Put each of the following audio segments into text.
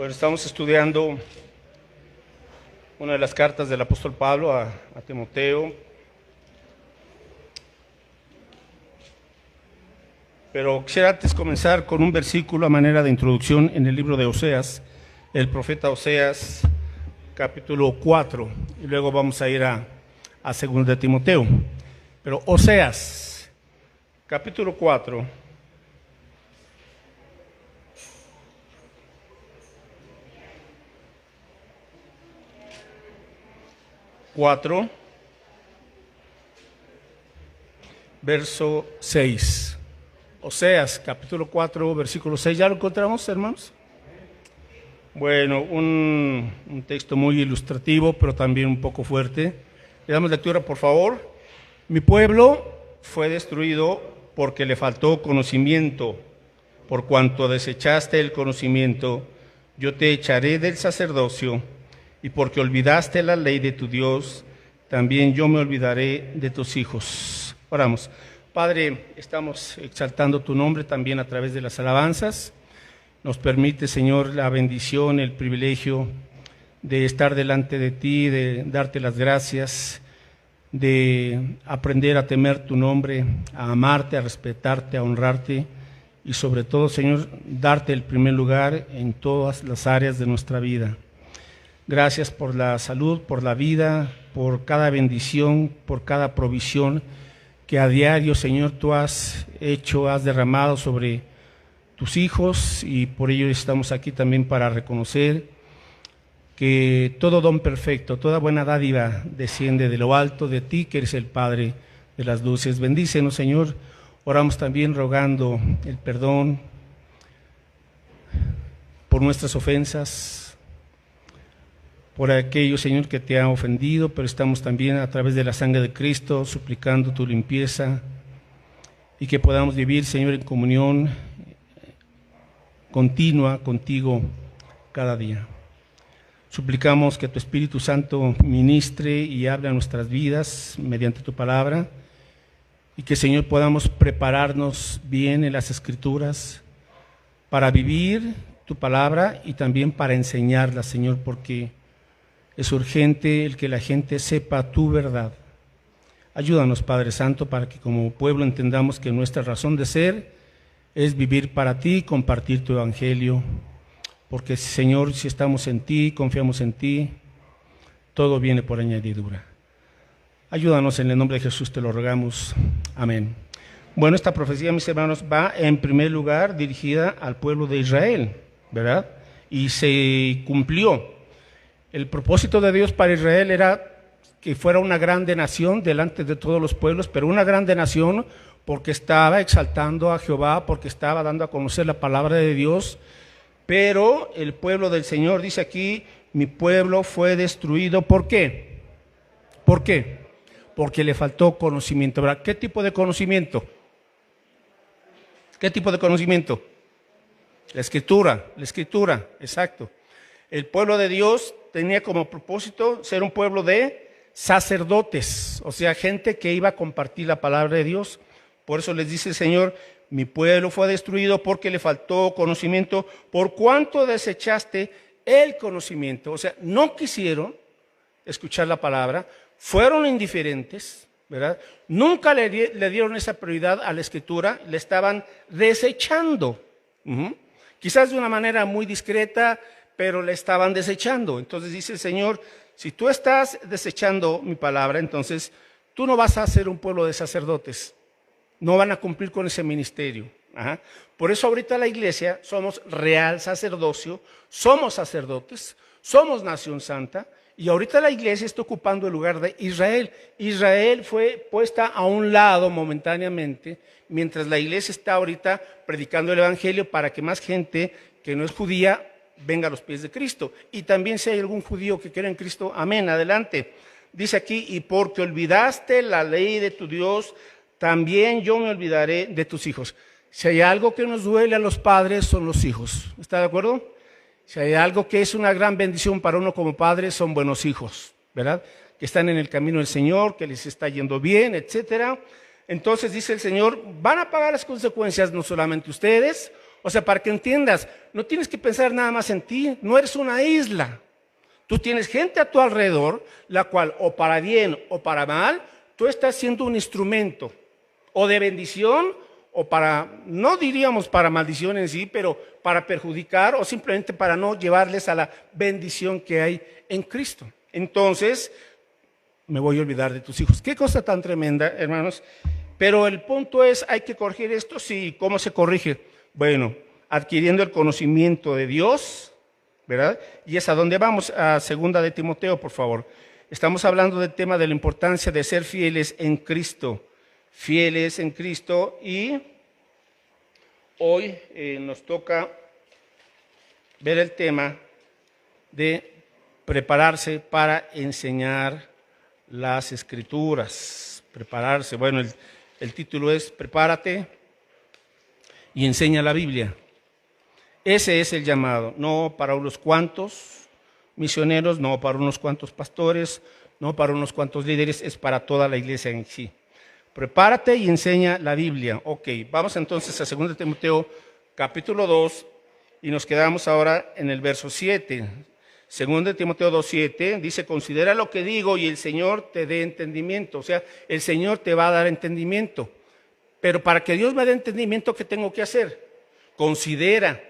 Pues estamos estudiando una de las cartas del apóstol Pablo a Timoteo, pero quisiera antes comenzar con un versículo a manera de introducción en el libro de Oseas, el profeta Oseas, capítulo 4, y luego vamos a ir a 2 de Timoteo. Pero Oseas, capítulo 4, verso 6. Oseas, capítulo 4, versículo 6. ¿Ya lo encontramos, hermanos? Bueno, un texto muy ilustrativo, pero también un poco fuerte. Le damos lectura, por favor. Mi pueblo fue destruido porque le faltó conocimiento. Por cuanto desechaste el conocimiento, yo te echaré del sacerdocio. Y porque olvidaste la ley de tu Dios, también yo me olvidaré de tus hijos. Oramos. Padre, estamos exaltando tu nombre también a través de las alabanzas. Nos permite, Señor, la bendición, el privilegio de estar delante de ti, de darte las gracias, de aprender a temer tu nombre, a amarte, a respetarte, a honrarte y sobre todo, Señor, darte el primer lugar en todas las áreas de nuestra vida. Gracias por la salud, por la vida, por cada bendición, por cada provisión que a diario, Señor, tú has hecho, has derramado sobre tus hijos, y por ello estamos aquí también para reconocer que todo don perfecto, toda buena dádiva desciende de lo alto de ti, que eres el Padre de las luces. Bendícenos, Señor. Oramos también rogando el perdón por nuestras ofensas, por aquello, Señor, que te ha ofendido, pero estamos también a través de la sangre de Cristo suplicando tu limpieza y que podamos vivir, Señor, en comunión continua contigo cada día. Suplicamos que tu Espíritu Santo ministre y hable a nuestras vidas mediante tu palabra y que, Señor, podamos prepararnos bien en las Escrituras para vivir tu palabra y también para enseñarla, Señor, porque es urgente el que la gente sepa tu verdad. Ayúdanos, Padre Santo, para que como pueblo entendamos que nuestra razón de ser es vivir para ti, compartir tu evangelio, porque, Señor, si estamos en ti, confiamos en ti, todo viene por añadidura. Ayúdanos, en el nombre de Jesús te lo rogamos. Amén. Bueno, esta profecía, mis hermanos, va en primer lugar dirigida al pueblo de Israel, ¿verdad? Y se cumplió. El propósito de Dios para Israel era que fuera una grande nación delante de todos los pueblos, pero una grande nación porque estaba exaltando a Jehová, porque estaba dando a conocer la palabra de Dios. Pero el pueblo del Señor, dice aquí, mi pueblo fue destruido. ¿Por qué? ¿Por qué? Porque le faltó conocimiento, ¿verdad? ¿Qué tipo de conocimiento? ¿Qué tipo de conocimiento? La escritura, exacto. El pueblo de Dios tenía como propósito ser un pueblo de sacerdotes, o sea, gente que iba a compartir la palabra de Dios. Por eso les dice el Señor, mi pueblo fue destruido porque le faltó conocimiento, por cuanto desechaste el conocimiento. O sea, no quisieron escuchar la palabra, fueron indiferentes, ¿verdad? Nunca le dieron esa prioridad a la escritura, le estaban desechando. Quizás de una manera muy discreta, pero le estaban desechando. Entonces dice el Señor, si tú estás desechando mi palabra, entonces tú no vas a ser un pueblo de sacerdotes, no van a cumplir con ese ministerio. Por eso ahorita la iglesia somos real sacerdocio, somos sacerdotes, somos nación santa, y ahorita la iglesia está ocupando el lugar de Israel. Israel fue puesta a un lado momentáneamente, mientras la iglesia está ahorita predicando el evangelio para que más gente que no es judía venga a los pies de Cristo. Y también si hay algún judío que quiera en Cristo, amén, adelante. Dice aquí, y porque olvidaste la ley de tu Dios, también yo me olvidaré de tus hijos. Si hay algo que nos duele a los padres, son los hijos. ¿Está de acuerdo? Si hay algo que es una gran bendición para uno como padre, son buenos hijos, ¿verdad? Que están en el camino del Señor, que les está yendo bien, etcétera. Entonces dice el Señor, van a pagar las consecuencias no solamente ustedes, O sea, para que entiendas, no tienes que pensar nada más en ti, no eres una isla. Tú tienes gente a tu alrededor, la cual o para bien o para mal, tú estás siendo un instrumento, o de bendición, o para, no diríamos para maldición en sí, pero para perjudicar o simplemente para no llevarles a la bendición que hay en Cristo. Entonces, me voy a olvidar de tus hijos. Qué cosa tan tremenda, hermanos. Pero el punto es, ¿hay que corregir esto? Sí. ¿Cómo se corrige? Bueno, adquiriendo el conocimiento de Dios, ¿verdad? Y es a donde vamos, a 2 de Timoteo, por favor. Estamos hablando del tema de la importancia de ser fieles en Cristo. Fieles en Cristo, y hoy nos toca ver el tema de prepararse para enseñar las Escrituras. Prepararse, bueno, el título es Prepárate y enseña la Biblia. Ese es el llamado, no para unos cuantos misioneros, no para unos cuantos pastores, no para unos cuantos líderes, es para toda la iglesia en sí. Prepárate y enseña la Biblia. Ok, vamos entonces a 2 Timoteo capítulo 2 y nos quedamos ahora en el verso 7. 2 Timoteo 2:7 dice, considera lo que digo y el Señor te dé entendimiento. O sea, el Señor te va a dar entendimiento. Pero para que Dios me dé entendimiento, ¿qué tengo que hacer? Considera.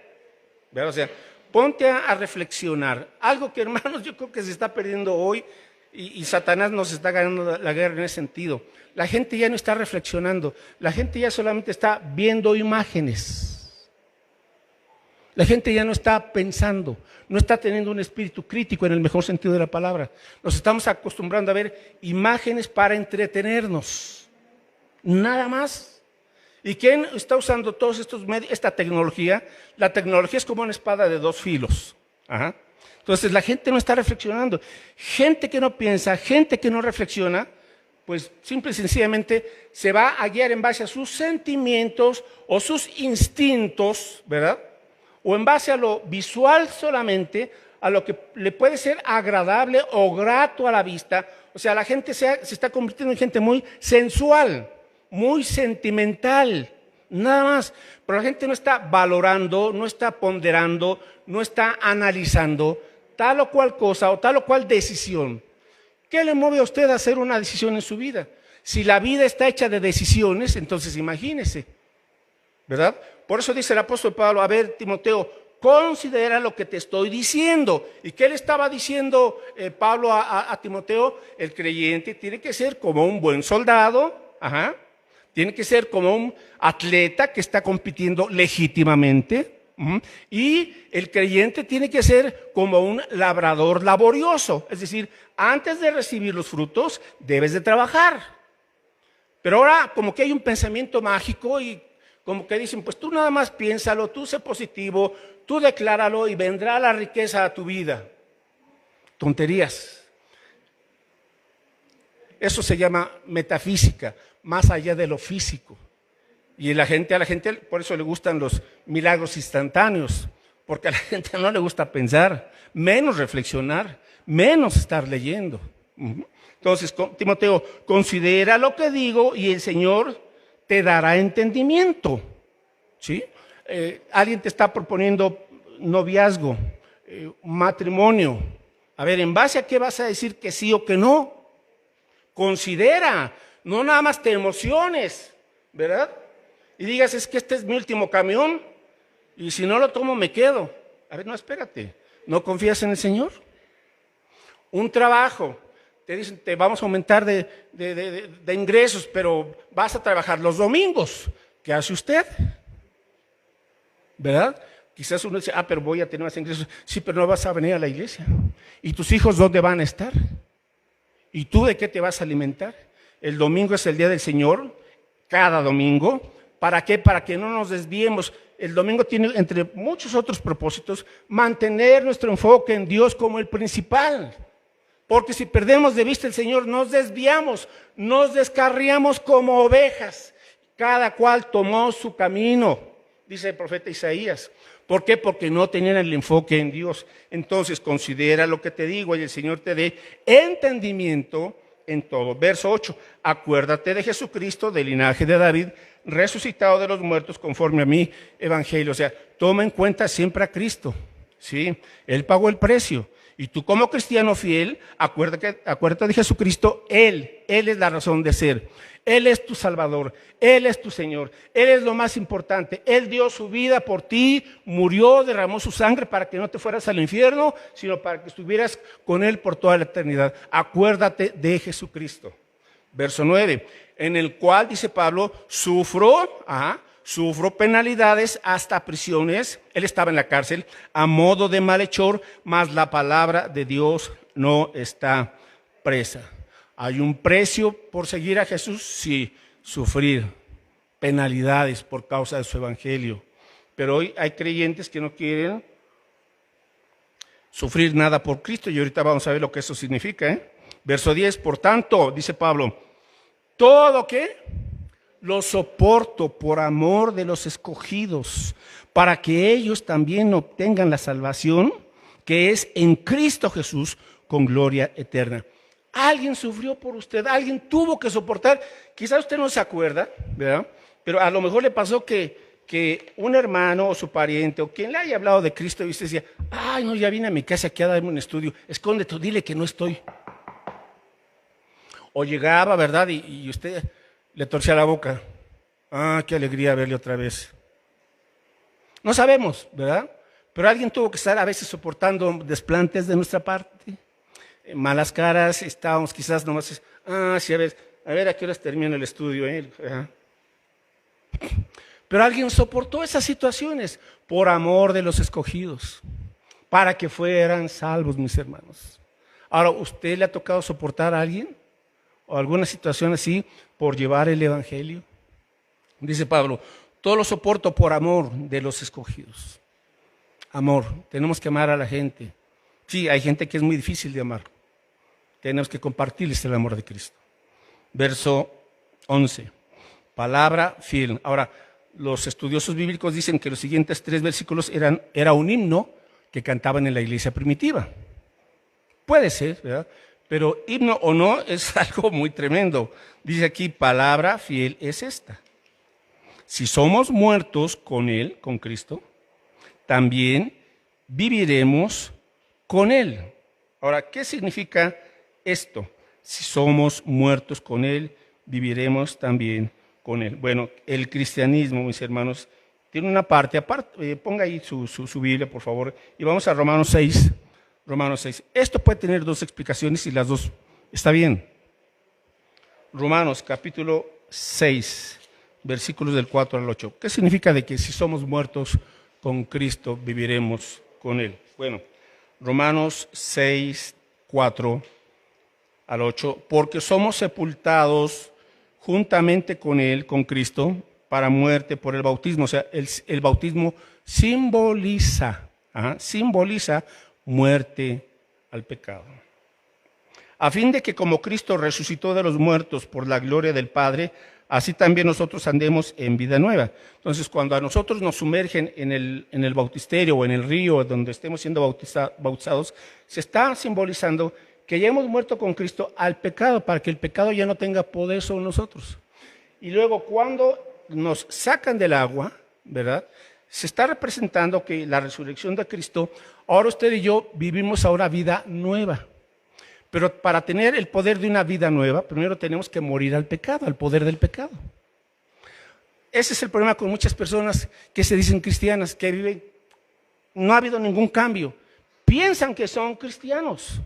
¿Verdad? O sea, ponte a reflexionar. Algo que, hermanos, yo creo que se está perdiendo hoy y Satanás nos está ganando la guerra en ese sentido. La gente ya no está reflexionando. La gente ya solamente está viendo imágenes. La gente ya no está pensando, no está teniendo un espíritu crítico en el mejor sentido de la palabra. Nos estamos acostumbrando a ver imágenes para entretenernos, nada más. ¿Y quién está usando todos estos medios, esta tecnología? La tecnología es como una espada de dos filos. Ajá. Entonces la gente no está reflexionando. Gente que no piensa, gente que no reflexiona, pues simple y sencillamente se va a guiar en base a sus sentimientos o sus instintos, ¿verdad? O en base a lo visual solamente, a lo que le puede ser agradable o grato a la vista. O sea, la gente se está convirtiendo en gente muy sensual, muy sentimental, nada más. Pero la gente no está valorando, no está ponderando, no está analizando tal o cual cosa o tal o cual decisión. ¿Qué le mueve a usted a hacer una decisión en su vida? Si la vida está hecha de decisiones, entonces imagínese, ¿verdad? Por eso dice el apóstol Pablo, a ver, Timoteo, considera lo que te estoy diciendo. ¿Y qué le estaba diciendo Pablo a Timoteo? El creyente tiene que ser como un buen soldado, ajá, tiene que ser como un atleta que está compitiendo legítimamente. Y el creyente tiene que ser como un labrador laborioso, es decir, antes de recibir los frutos debes de trabajar. Pero ahora como que hay un pensamiento mágico y como que dicen, pues tú nada más piénsalo, tú sé positivo, tú decláralo y vendrá la riqueza a tu vida. Tonterías. Eso se llama metafísica, más allá de lo físico. Y a la gente, por eso le gustan los milagros instantáneos, porque a la gente no le gusta pensar, menos reflexionar, menos estar leyendo. Entonces, Timoteo, considera lo que digo y el Señor te dará entendimiento. ¿Sí? Alguien te está proponiendo noviazgo, matrimonio. A ver, ¿en base a qué vas a decir que sí o que no? Considera, no nada más te emociones, ¿verdad? Y digas, es que este es mi último camión y si no lo tomo me quedo. A ver, no, espérate, ¿no confías en el Señor? Un trabajo, te dicen, te vamos a aumentar de ingresos, pero vas a trabajar los domingos. ¿Qué hace usted? ¿Verdad? Quizás uno dice, pero voy a tener más ingresos. Sí, pero no vas a venir a la iglesia. ¿Y tus hijos dónde van a estar? ¿Y tú de qué te vas a alimentar? El domingo es el día del Señor, cada domingo. ¿Para qué? Para que no nos desviemos. El domingo tiene, entre muchos otros propósitos, mantener nuestro enfoque en Dios como el principal. Porque si perdemos de vista el Señor, nos desviamos, nos descarriamos como ovejas. Cada cual tomó su camino, dice el profeta Isaías. ¿Por qué? Porque no tenían el enfoque en Dios. Entonces, considera lo que te digo y el Señor te dé entendimiento en todo. Verso 8, acuérdate de Jesucristo, del linaje de David, resucitado de los muertos conforme a mi evangelio. O sea, toma en cuenta siempre a Cristo, ¿sí? Él pagó el precio. Y tú como cristiano fiel, acuérdate de Jesucristo. Él es la razón de ser. Él es tu Salvador, Él es tu Señor, Él es lo más importante. Él dio su vida por ti, murió, derramó su sangre para que no te fueras al infierno, sino para que estuvieras con Él por toda la eternidad. Acuérdate de Jesucristo. Verso 9, en el cual, dice Pablo, sufro penalidades hasta prisiones. Él estaba en la cárcel a modo de malhechor, mas la palabra de Dios no está presa. ¿Hay un precio por seguir a Jesús? Sí, sufrir penalidades por causa de su evangelio. Pero hoy hay creyentes que no quieren sufrir nada por Cristo y ahorita vamos a ver lo que eso significa. Verso 10, por tanto, dice Pablo, todo que lo soporto por amor de los escogidos, para que ellos también obtengan la salvación que es en Cristo Jesús con gloria eterna. Alguien sufrió por usted, alguien tuvo que soportar. Quizás usted no se acuerda, ¿verdad? Pero a lo mejor le pasó que un hermano o su pariente o quien le haya hablado de Cristo y usted decía, ay no, ya vine a mi casa aquí a darme un estudio, escóndete, dile que no estoy. O llegaba, ¿verdad? Y usted le torcía la boca. Ah, qué alegría verle otra vez. No sabemos, ¿verdad? Pero alguien tuvo que estar a veces soportando desplantes de nuestra parte. Malas caras, estábamos quizás nomás, sí, a ver a qué horas termina el estudio. Pero alguien soportó esas situaciones por amor de los escogidos, para que fueran salvos, mis hermanos. Ahora, ¿usted le ha tocado soportar a alguien? ¿O alguna situación así por llevar el evangelio? Dice Pablo, todo lo soporto por amor de los escogidos. Amor, tenemos que amar a la gente. Sí, hay gente que es muy difícil de amar. Tenemos que compartirles el amor de Cristo. Verso 11, palabra fiel. Ahora, los estudiosos bíblicos dicen que los siguientes 3 versículos era un himno que cantaban en la iglesia primitiva. Puede ser, ¿verdad? Pero himno o no es algo muy tremendo. Dice aquí, palabra fiel es esta. Si somos muertos con Él, con Cristo, también viviremos con Él. Ahora, ¿qué significa esto? Si somos muertos con Él, viviremos también con Él. Bueno, el cristianismo, mis hermanos, tiene una parte, aparte, ponga ahí su Biblia, por favor, y vamos a Romanos 6. Romanos 6. Esto puede tener 2 explicaciones y las 2 está bien. Romanos capítulo 6, versículos del 4 al 8. ¿Qué significa de que si somos muertos con Cristo, viviremos con Él? Bueno, Romanos 6, 4 al 8. Porque somos sepultados juntamente con Él, con Cristo, para muerte por el bautismo. O sea, el bautismo simboliza muerte al pecado. A fin de que como Cristo resucitó de los muertos por la gloria del Padre, así también nosotros andemos en vida nueva. Entonces, cuando a nosotros nos sumergen en el bautisterio o en el río donde estemos siendo bautizados, se está simbolizando que ya hemos muerto con Cristo al pecado, para que el pecado ya no tenga poder sobre nosotros. Y luego cuando nos sacan del agua, ¿verdad?, se está representando que la resurrección de Cristo, ahora usted y yo vivimos ahora vida nueva. Pero para tener el poder de una vida nueva, primero tenemos que morir al pecado, al poder del pecado. Ese es el problema con muchas personas que se dicen cristianas, que viven, no ha habido ningún cambio. Piensan que son cristianos.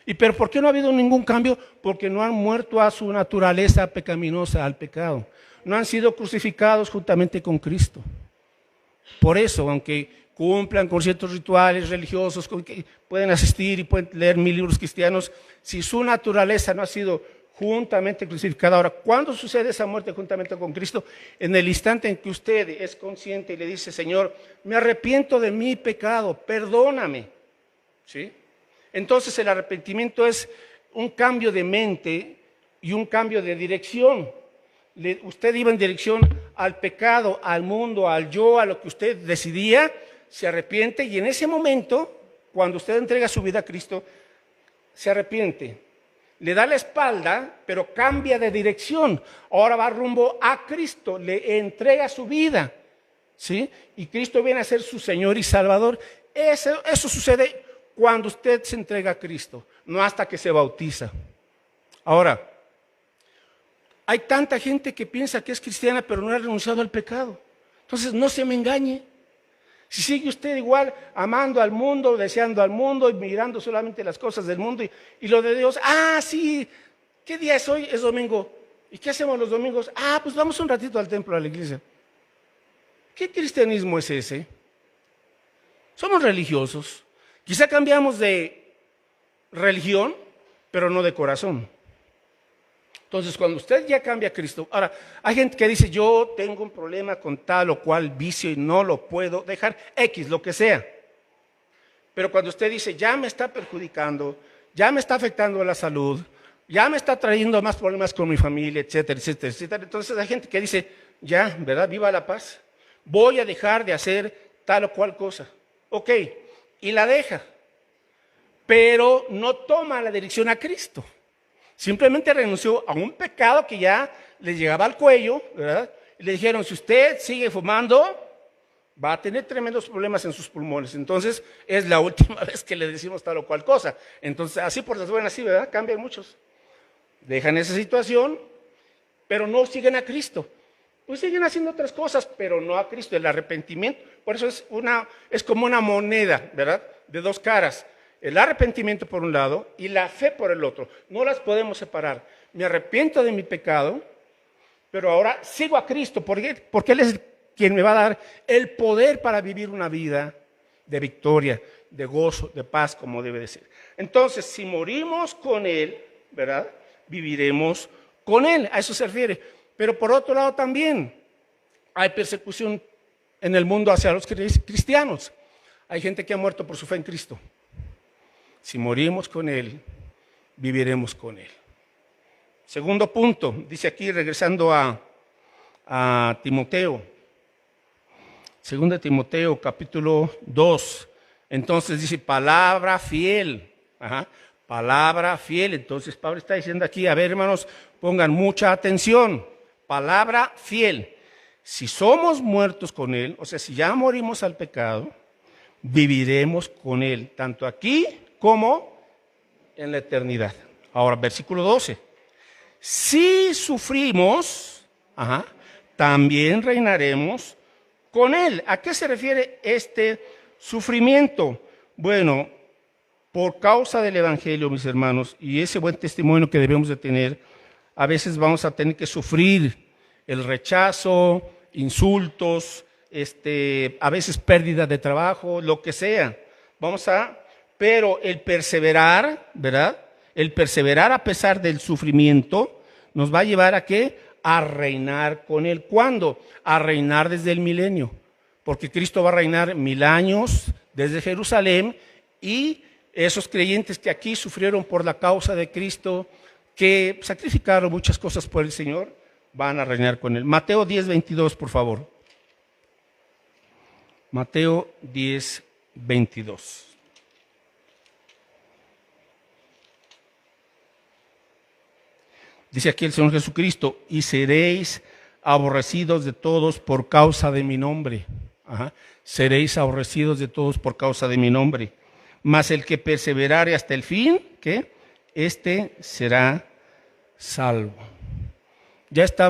¿Pero por qué no ha habido ningún cambio? Porque no han muerto a su naturaleza pecaminosa, al pecado. No han sido crucificados juntamente con Cristo. Por eso, aunque cumplan con ciertos rituales religiosos, con que pueden asistir y pueden leer 1000 libros cristianos, si su naturaleza no ha sido juntamente crucificada. Ahora, ¿cuándo sucede esa muerte juntamente con Cristo? En el instante en que usted es consciente y le dice, Señor, me arrepiento de mi pecado, perdóname. ¿Sí? Entonces el arrepentimiento es un cambio de mente y un cambio de dirección. Usted iba en dirección al pecado, al mundo, al yo, a lo que usted decidía, se arrepiente y en ese momento, cuando usted entrega su vida a Cristo, se arrepiente. le da la espalda, pero cambia de dirección. Ahora va rumbo a Cristo, le entrega su vida, ¿sí? Y Cristo viene a ser su Señor y Salvador. Eso sucede cuando usted se entrega a Cristo, no hasta que se bautiza. Ahora, hay tanta gente que piensa que es cristiana, pero no ha renunciado al pecado. Entonces, no se me engañe. Si sigue usted igual amando al mundo, deseando al mundo y mirando solamente las cosas del mundo y lo de Dios, sí, ¿qué día es hoy? Es domingo. ¿Y qué hacemos los domingos? Pues vamos un ratito al templo, a la iglesia. ¿Qué cristianismo es ese? Somos religiosos. Quizá cambiamos de religión, pero no de corazón. Entonces, cuando usted ya cambia a Cristo, ahora, hay gente que dice, yo tengo un problema con tal o cual vicio y no lo puedo dejar, X, lo que sea. Pero cuando usted dice, ya me está perjudicando, ya me está afectando la salud, ya me está trayendo más problemas con mi familia, etcétera, etcétera, etcétera. Entonces hay gente que dice, ya, ¿verdad? Viva la paz. Voy a dejar de hacer tal o cual cosa. Ok, y la deja, pero no toma la dirección a Cristo. Simplemente renunció a un pecado que ya le llegaba al cuello, ¿verdad? Y le dijeron, si usted sigue fumando, va a tener tremendos problemas en sus pulmones. Entonces, es la última vez que le decimos tal o cual cosa. Entonces, así por las buenas, sí, ¿verdad? Cambian muchos. Dejan esa situación, pero no siguen a Cristo. Pues siguen haciendo otras cosas, pero no a Cristo. El arrepentimiento, por eso es como una moneda, ¿verdad? De dos caras. El arrepentimiento por un lado y la fe por el otro. No las podemos separar. Me arrepiento de mi pecado, pero ahora sigo a Cristo, porque Él es quien me va a dar el poder para vivir una vida de victoria, de gozo, de paz, como debe de ser. Entonces, si morimos con Él, ¿verdad? Viviremos con Él, a eso se refiere. Pero por otro lado también hay persecución en el mundo hacia los cristianos. Hay gente que ha muerto por su fe en Cristo. Si morimos con Él, viviremos con Él. Segundo punto, dice aquí, regresando a Timoteo. Segundo de Timoteo, capítulo 2. Entonces dice, palabra fiel. Palabra fiel. Entonces Pablo está diciendo aquí, a ver hermanos, pongan mucha atención. Palabra fiel. Si somos muertos con Él, o sea, si ya morimos al pecado, viviremos con Él, tanto aquí como en la eternidad. Ahora, versículo 12. Si sufrimos, también reinaremos con Él. ¿A qué se refiere este sufrimiento? Bueno, por causa del Evangelio, mis hermanos, y ese buen testimonio que debemos de tener, a veces vamos a tener que sufrir el rechazo, insultos, a veces pérdida de trabajo, lo que sea. Pero el perseverar, ¿verdad? El perseverar a pesar del sufrimiento nos va a llevar a ¿qué? A reinar con Él. ¿Cuándo? A reinar desde el milenio. Porque Cristo va a reinar 1000 años desde Jerusalén y esos creyentes que aquí sufrieron por la causa de Cristo, que sacrificaron muchas cosas por el Señor, van a reinar con Él. Mateo 10:22, por favor. Mateo 10:22. Dice aquí el Señor Jesucristo, y seréis aborrecidos de todos por causa de mi nombre. Seréis aborrecidos de todos por causa de mi nombre. Mas el que perseverare hasta el fin, ¿qué? Este será salvo. Ya está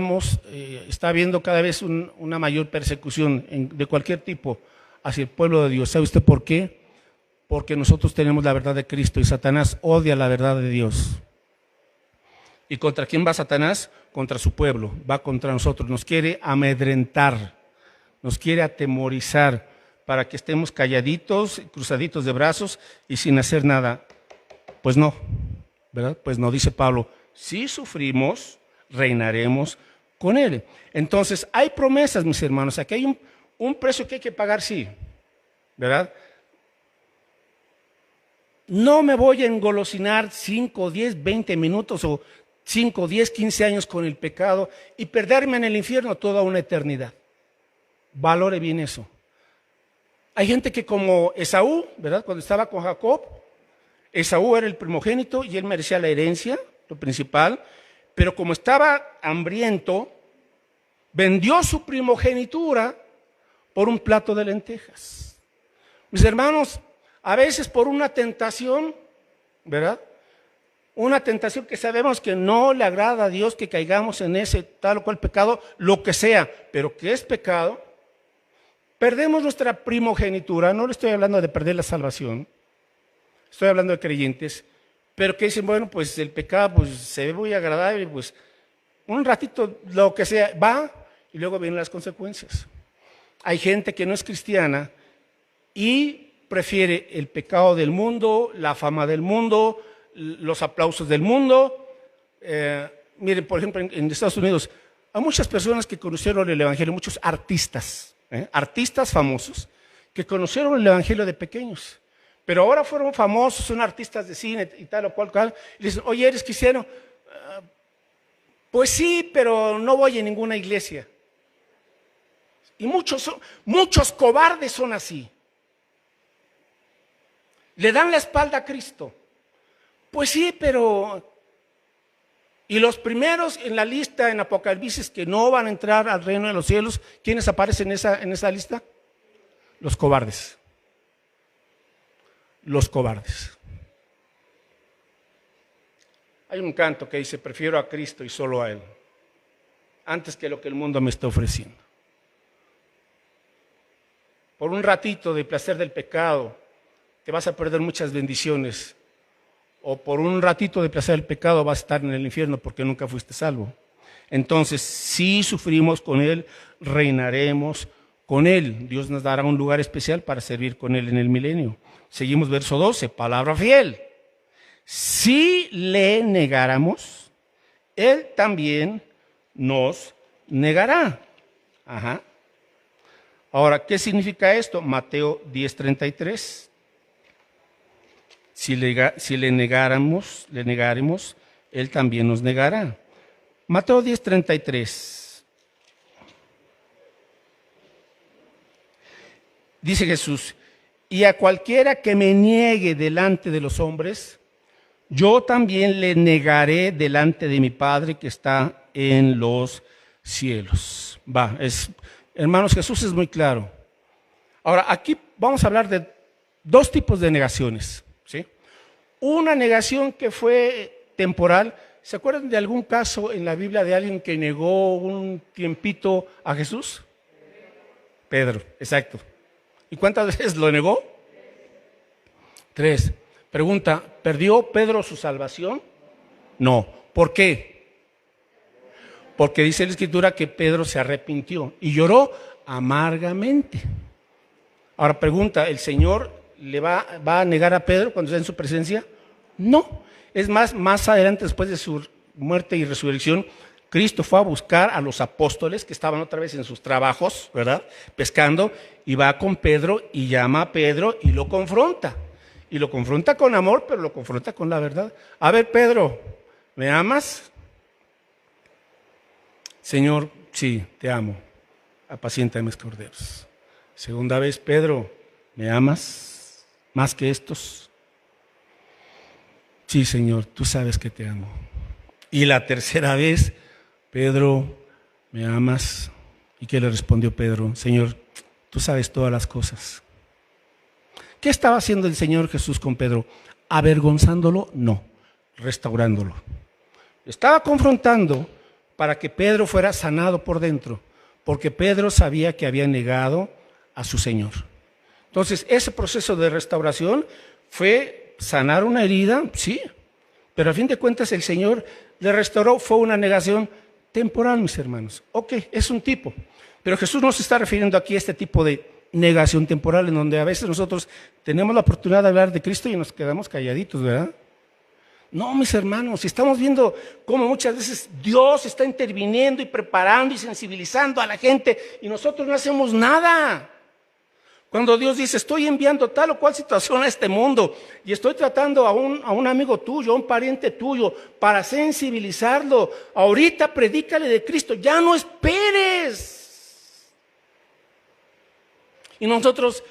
habiendo cada vez una mayor persecución de cualquier tipo hacia el pueblo de Dios. ¿Sabe usted por qué? Porque nosotros tenemos la verdad de Cristo y Satanás odia la verdad de Dios. ¿Y contra quién va Satanás? Contra su pueblo, va contra nosotros, nos quiere amedrentar, nos quiere atemorizar para que estemos calladitos, cruzaditos de brazos y sin hacer nada. Pues no, ¿verdad? Pues no, dice Pablo, si sufrimos, reinaremos con Él. Entonces, hay promesas, mis hermanos, aquí hay un precio que hay que pagar, sí, ¿verdad? No me voy a engolosinar 5, 10, 20 minutos o 5, 10, 15 años con el pecado y perderme en el infierno toda una eternidad. Valore bien eso. Hay gente que como Esaú, ¿verdad? Cuando estaba con Jacob, Esaú era el primogénito y él merecía la herencia, lo principal, pero como estaba hambriento, vendió su primogenitura por un plato de lentejas. Mis hermanos, a veces por una tentación, ¿verdad? Una tentación que sabemos que no le agrada a Dios, que caigamos en ese tal o cual pecado, lo que sea, pero que es pecado, perdemos nuestra primogenitura. No le estoy hablando de perder la salvación, estoy hablando de creyentes, pero que dicen, bueno, pues el pecado pues, se ve muy agradable, pues un ratito, lo que sea, va y luego vienen las consecuencias. Hay gente que no es cristiana y prefiere el pecado del mundo, la fama del mundo, los aplausos del mundo. Miren, por ejemplo, en Estados Unidos hay muchas personas que conocieron el Evangelio, muchos artistas, artistas famosos, que conocieron el Evangelio de pequeños, pero ahora fueron famosos, son artistas de cine y tal o cual, y dicen, oye, ¿eres cristiano? Pues sí, pero no voy a ninguna iglesia. Y muchos cobardes son así. Le dan la espalda a Cristo. Pues sí, pero... Y los primeros en la lista en Apocalipsis que no van a entrar al reino de los cielos, ¿quiénes aparecen en esa lista? Los cobardes. Los cobardes. Hay un canto que dice, prefiero a Cristo y solo a Él, antes que lo que el mundo me está ofreciendo. Por un ratito de placer del pecado, te vas a perder muchas bendiciones. O por un ratito de placer del pecado vas a estar en el infierno porque nunca fuiste salvo. Entonces, si sufrimos con Él, reinaremos con Él. Dios nos dará un lugar especial para servir con Él en el milenio. Seguimos verso 12, palabra fiel. Si le negáramos, Él también nos negará. Ajá. Ahora, ¿qué significa esto? Mateo 10:33. Si le negaremos, Él también nos negará. Mateo 10:33. Dice Jesús, y a cualquiera que me niegue delante de los hombres, yo también le negaré delante de mi Padre que está en los cielos. Hermanos, Jesús es muy claro. Ahora, aquí vamos a hablar de dos tipos de negaciones. ¿Sí? Una negación que fue temporal. ¿Se acuerdan de algún caso en la Biblia de alguien que negó un tiempito a Jesús? Pedro, exacto. ¿Y cuántas veces lo negó? 3. Pregunta, ¿perdió Pedro su salvación? No. ¿Por qué? Porque dice la Escritura que Pedro se arrepintió y lloró amargamente. Ahora pregunta, ¿el Señor le va a negar a Pedro cuando está en su presencia? No. Es más adelante, después de su muerte y resurrección, Cristo fue a buscar a los apóstoles que estaban otra vez en sus trabajos, ¿verdad? Pescando, y va con Pedro y llama a Pedro y lo confronta. Y lo confronta con amor, pero lo confronta con la verdad. A ver, Pedro, ¿me amas? Señor, sí, te amo. Apacienta mis corderos. Segunda vez, Pedro, ¿me amas más que estos? Sí, Señor, tú sabes que te amo. Y la tercera vez, Pedro, ¿me amas? ¿Y qué le respondió Pedro? Señor, tú sabes todas las cosas. ¿Qué estaba haciendo el Señor Jesús con Pedro? ¿Avergonzándolo? No, restaurándolo. Estaba confrontando para que Pedro fuera sanado por dentro, porque Pedro sabía que había negado a su Señor. Entonces, ese proceso de restauración fue sanar una herida, sí, pero a fin de cuentas el Señor le restauró, fue una negación temporal, mis hermanos. Ok, es un tipo, pero Jesús no se está refiriendo aquí a este tipo de negación temporal, en donde a veces nosotros tenemos la oportunidad de hablar de Cristo y nos quedamos calladitos, ¿verdad? No, mis hermanos, si estamos viendo cómo muchas veces Dios está interviniendo y preparando y sensibilizando a la gente y nosotros no hacemos nada. Cuando Dios dice, estoy enviando tal o cual situación a este mundo y estoy tratando a un amigo tuyo, a un pariente tuyo, para sensibilizarlo, ahorita predícale de Cristo, ya no esperes. Y nosotros,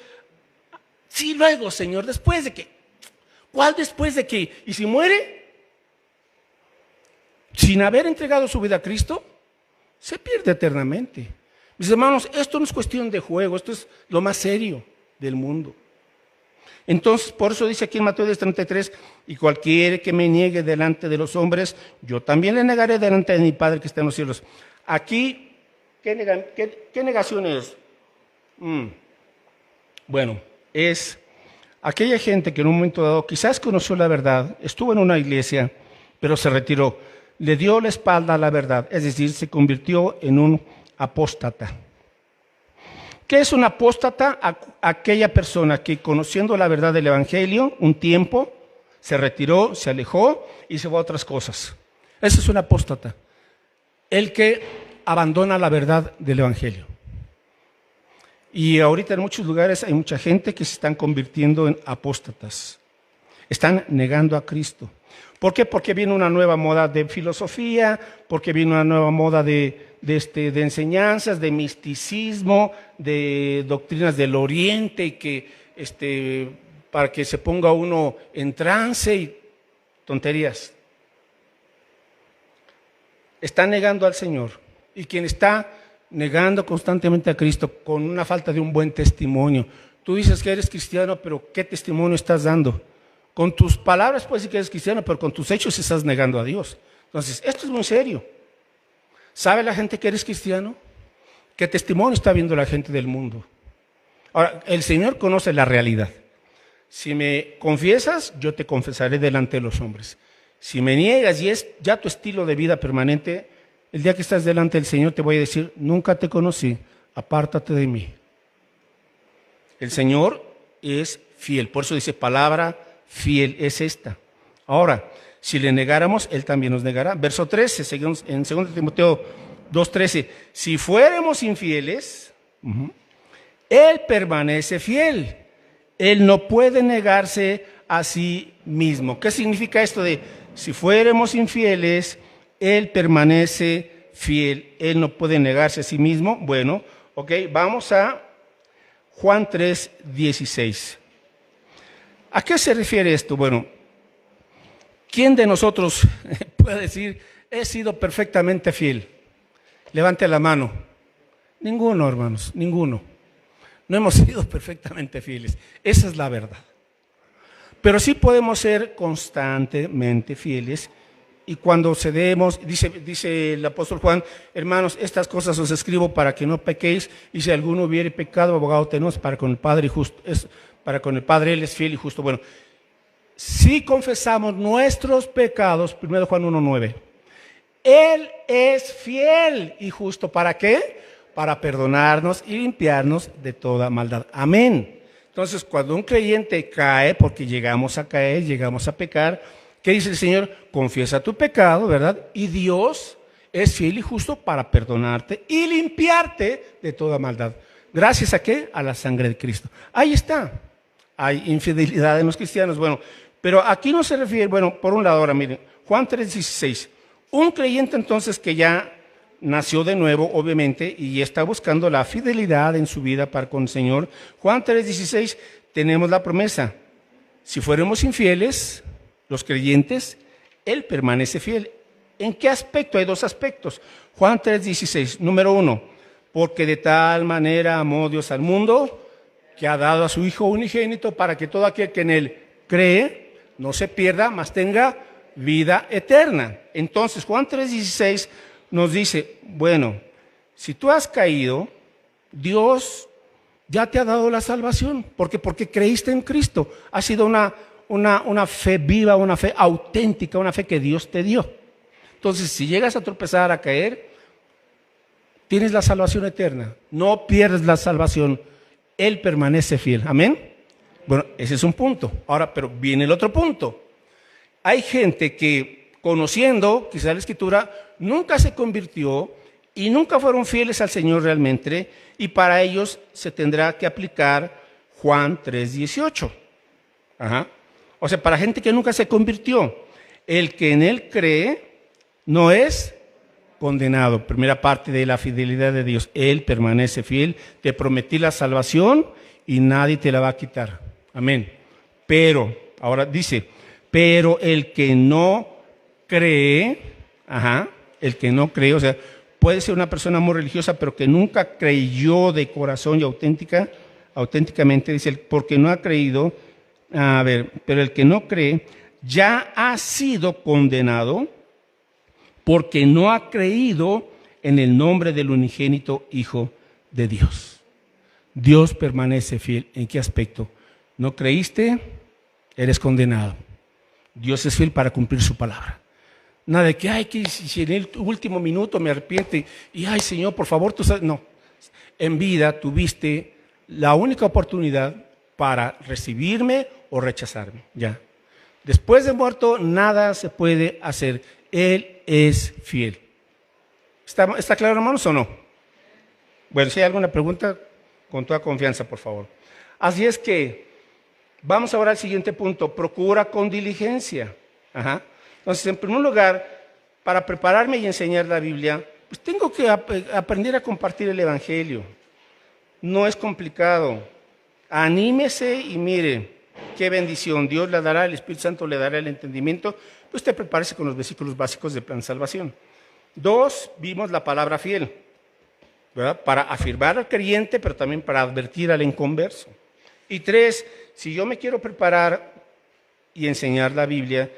sí, luego, Señor, después de que, ¿cuál después de que? ¿Y si muere? sin haber entregado su vida a Cristo, se pierde eternamente. Mis hermanos, esto no es cuestión de juego, esto es lo más serio del mundo. Entonces, por eso dice aquí en Mateo 10:33, y cualquiera que me niegue delante de los hombres, yo también le negaré delante de mi Padre que está en los cielos. Aquí, ¿qué negación es? Bueno, es aquella gente que en un momento dado quizás conoció la verdad, estuvo en una iglesia, pero se retiró, le dio la espalda a la verdad, es decir, se convirtió en un apóstata. ¿Qué es un apóstata? Aquella persona que conociendo la verdad del Evangelio, un tiempo, se retiró, se alejó y se fue a otras cosas. Ese es un apóstata. El que abandona la verdad del Evangelio. Y ahorita en muchos lugares hay mucha gente que se están convirtiendo en apóstatas. Están negando a Cristo. ¿Por qué? Porque viene una nueva moda de filosofía, porque viene una nueva moda de enseñanzas, de misticismo, de doctrinas del Oriente, y que para que se ponga uno en trance y tonterías. Está negando al Señor. Y quien está negando constantemente a Cristo con una falta de un buen testimonio. Tú dices que eres cristiano, pero ¿qué testimonio estás dando? Con tus palabras puedes decir que eres cristiano, pero con tus hechos estás negando a Dios. Entonces, esto es muy serio. ¿Sabe la gente que eres cristiano? ¿Qué testimonio está viendo la gente del mundo? Ahora, el Señor conoce la realidad. Si me confiesas, yo te confesaré delante de los hombres. Si me niegas y es ya tu estilo de vida permanente, el día que estás delante del Señor te voy a decir, nunca te conocí, apártate de mí. El Señor es fiel, por eso dice palabra fiel es esta. Ahora, si le negáramos, Él también nos negará. Verso 13, seguimos en 2 Timoteo 2:13. Si fuéramos infieles, Él permanece fiel. Él no puede negarse a sí mismo. ¿Qué significa esto de si fuéramos infieles, Él permanece fiel? Él no puede negarse a sí mismo. Bueno, ok, vamos a Juan 3:16. ¿A qué se refiere esto? Bueno, ¿quién de nosotros puede decir, he sido perfectamente fiel? Levante la mano. Ninguno, hermanos, ninguno. No hemos sido perfectamente fieles. Esa es la verdad. Pero sí podemos ser constantemente fieles. Y cuando cedemos, dice el apóstol Juan, hermanos, estas cosas os escribo para que no pequéis. Y si alguno hubiere pecado, abogado tenemos para con el Padre justo. Para con el Padre, Él es fiel y justo. Bueno, si confesamos nuestros pecados, 1 Juan 1:9, Él es fiel y justo. ¿Para qué? Para perdonarnos y limpiarnos de toda maldad. Amén. Entonces, cuando un creyente cae, porque llegamos a caer, llegamos a pecar, ¿qué dice el Señor? Confiesa tu pecado, ¿verdad? Y Dios es fiel y justo para perdonarte y limpiarte de toda maldad. ¿Gracias a qué? A la sangre de Cristo. Ahí está. Hay infidelidad en los cristianos. Bueno, pero aquí no se refiere, bueno, por un lado ahora, miren, Juan 3:16. Un creyente entonces que ya nació de nuevo, obviamente, y está buscando la fidelidad en su vida para con el Señor. Juan 3:16, tenemos la promesa. Si fuéramos infieles, los creyentes, Él permanece fiel. ¿En qué aspecto? Hay dos aspectos. Juan 3:16, número 1, porque de tal manera amó Dios al mundo, que ha dado a su Hijo unigénito para que todo aquel que en Él cree no se pierda, mas tenga vida eterna. Entonces, Juan 3:16 nos dice, bueno, si tú has caído, Dios ya te ha dado la salvación, porque creíste en Cristo. Ha sido una fe viva, una fe auténtica, una fe que Dios te dio. Entonces, si llegas a tropezar, a caer, tienes la salvación eterna. No pierdes la salvación. Él permanece fiel. Amén. Bueno, ese es un punto. Ahora, pero viene el otro punto. Hay gente que, conociendo quizá la Escritura, nunca se convirtió y nunca fueron fieles al Señor realmente, y para ellos se tendrá que aplicar Juan 3:18. O sea, para gente que nunca se convirtió, el que en Él cree no es condenado. Primera parte de la fidelidad de Dios. Él permanece fiel. Te prometí la salvación y nadie te la va a quitar. Amén. Pero, ahora dice, pero el que no cree, Ajá, el que no cree, o sea, puede ser una persona muy religiosa, pero que nunca creyó de corazón y auténticamente, dice, porque no ha creído, a ver, pero el que no cree ya ha sido condenado porque no ha creído en el nombre del unigénito Hijo de Dios. Dios permanece fiel. ¿En qué aspecto? ¿No creíste? Eres condenado. Dios es fiel para cumplir su palabra. Nada de que, ay, que si en el último minuto me arrepiento y, ay, Señor, por favor, tú sabes. No. En vida tuviste la única oportunidad para recibirme o rechazarme. Ya. Después de muerto, nada se puede hacer. Él es fiel. ¿Está claro, hermanos, o no? Bueno, si hay alguna pregunta, con toda confianza, por favor. Así es que vamos ahora al siguiente punto. Procura con diligencia. Ajá. Entonces, en primer lugar, para prepararme y enseñar la Biblia, pues tengo que aprender a compartir el Evangelio. No es complicado. Anímese y mire, qué bendición. Dios le dará, el Espíritu Santo le dará el entendimiento. Pues usted prepárese con los versículos básicos de plan de salvación. 2, vimos la palabra fiel, ¿verdad? Para afirmar al creyente, pero también para advertir al inconverso. Y 3, si yo me quiero preparar y enseñar la Biblia,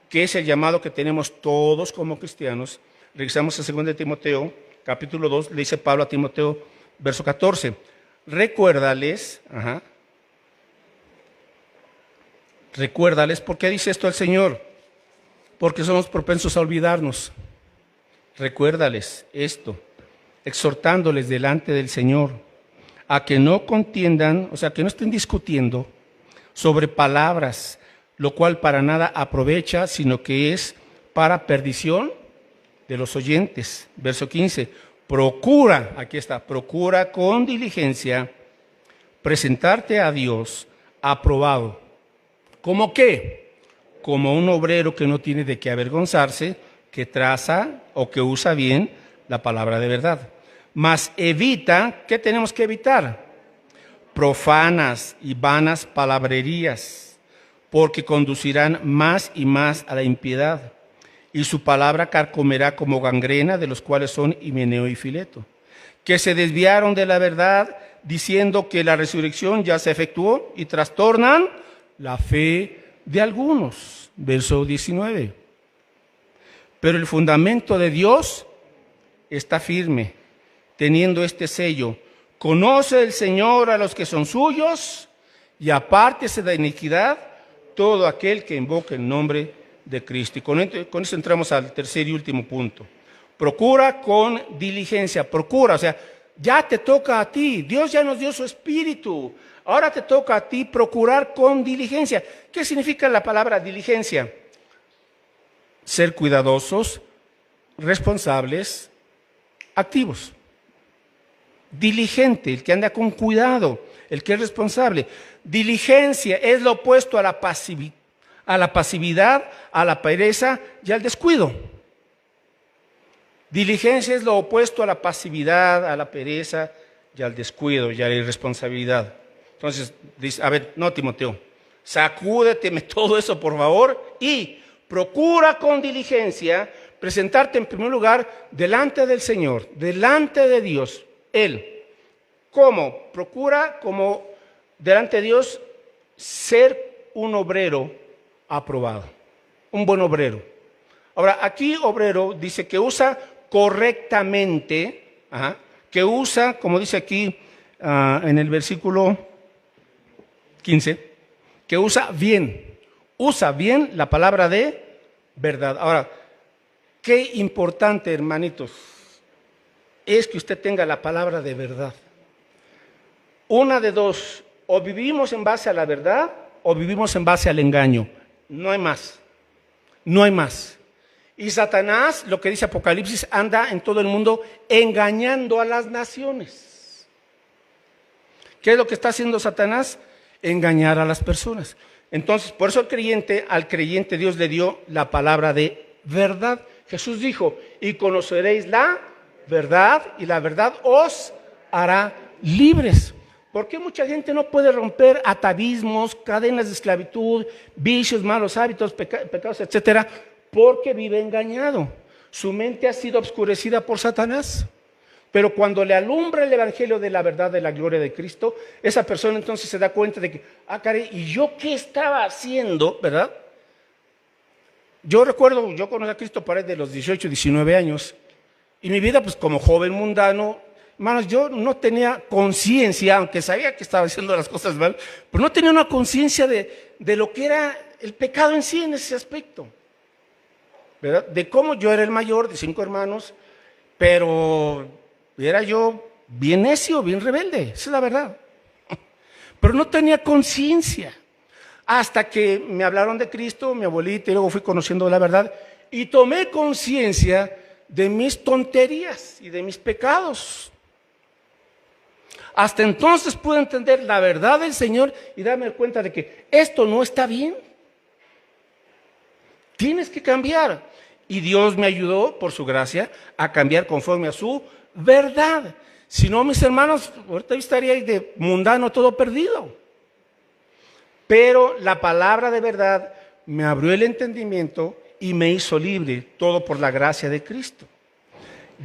que es el llamado que tenemos todos como cristianos, regresamos a 2 de Timoteo, capítulo 2, le dice Pablo a Timoteo, verso 14, recuérdales, ¿por qué dice esto el Señor? Porque somos propensos a olvidarnos. Recuérdales esto, exhortándoles delante del Señor, a que no contiendan, o sea, que no estén discutiendo sobre palabras, lo cual para nada aprovecha, sino que es para perdición de los oyentes. Verso 15, procura, aquí está, procura con diligencia presentarte a Dios aprobado. ¿Cómo qué? Como un obrero que no tiene de qué avergonzarse, que traza o que usa bien la palabra de verdad. Mas evita, ¿qué tenemos que evitar? Profanas y vanas palabrerías, porque conducirán más y más a la impiedad, y su palabra carcomerá como gangrena, de los cuales son Himeneo y Fileto, que se desviaron de la verdad, diciendo que la resurrección ya se efectuó, y trastornan la fe de algunos. Verso 19. Pero el fundamento de Dios está firme, teniendo este sello: conoce el Señor a los que son suyos, y apártese de iniquidad todo aquel que invoque el nombre de Cristo. Y con eso entramos al tercer y último punto. Procura con diligencia, procura, o sea, ya te toca a ti, Dios ya nos dio su Espíritu, ahora te toca a ti procurar con diligencia. ¿Qué significa la palabra diligencia? Ser cuidadosos, responsables, activos. Diligente, el que anda con cuidado, el que es responsable. Diligencia es lo opuesto a la pasividad, a la pereza y al descuido. Diligencia es lo opuesto a la pasividad, a la pereza y al descuido y a la irresponsabilidad. Entonces, dice, a ver, no, Timoteo, sacúdeteme todo eso, por favor, y procura con diligencia presentarte en primer lugar delante del Señor, delante de Dios, Él. ¿Cómo? Procura como delante de Dios ser un obrero aprobado, un buen obrero. Ahora, aquí obrero dice que usa correctamente, que usa, como dice aquí en el versículo 15, que usa bien la palabra de verdad. Ahora, qué importante, hermanitos, es que usted tenga la palabra de verdad. Una de dos, o vivimos en base a la verdad o vivimos en base al engaño. No hay más, no hay más. Y Satanás, lo que dice Apocalipsis, anda en todo el mundo engañando a las naciones. ¿Qué es lo que está haciendo Satanás? Engañar a las personas. Entonces, por eso al creyente Dios le dio la palabra de verdad. Jesús dijo, y conoceréis la verdad, y la verdad os hará libres. ¿Por qué mucha gente no puede romper atavismos, cadenas de esclavitud, vicios, malos hábitos, pecados, etcétera? Porque vive engañado. Su mente ha sido obscurecida por Satanás. Pero cuando le alumbra el evangelio de la verdad de la gloria de Cristo, esa persona entonces se da cuenta de que, caray, ¿y yo qué estaba haciendo, verdad? Yo recuerdo, yo conocí a Cristo por ahí de los 18, 19 años, y mi vida, pues como joven mundano, hermanos, yo no tenía conciencia, aunque sabía que estaba haciendo las cosas mal, pero no tenía una conciencia de lo que era el pecado en sí en ese aspecto, ¿verdad? De cómo yo era el mayor de 5 hermanos, pero era yo bien necio, bien rebelde, esa es la verdad. Pero no tenía conciencia. Hasta que me hablaron de Cristo, mi abuelita, y luego fui conociendo la verdad, y tomé conciencia de mis tonterías y de mis pecados. Hasta entonces pude entender la verdad del Señor y darme cuenta de que esto no está bien. Tienes que cambiar. Y Dios me ayudó, por su gracia, a cambiar conforme a su verdad. Si no, mis hermanos, ahorita estaría ahí de mundano todo perdido. Pero la palabra de verdad me abrió el entendimiento y me hizo libre, todo por la gracia de Cristo.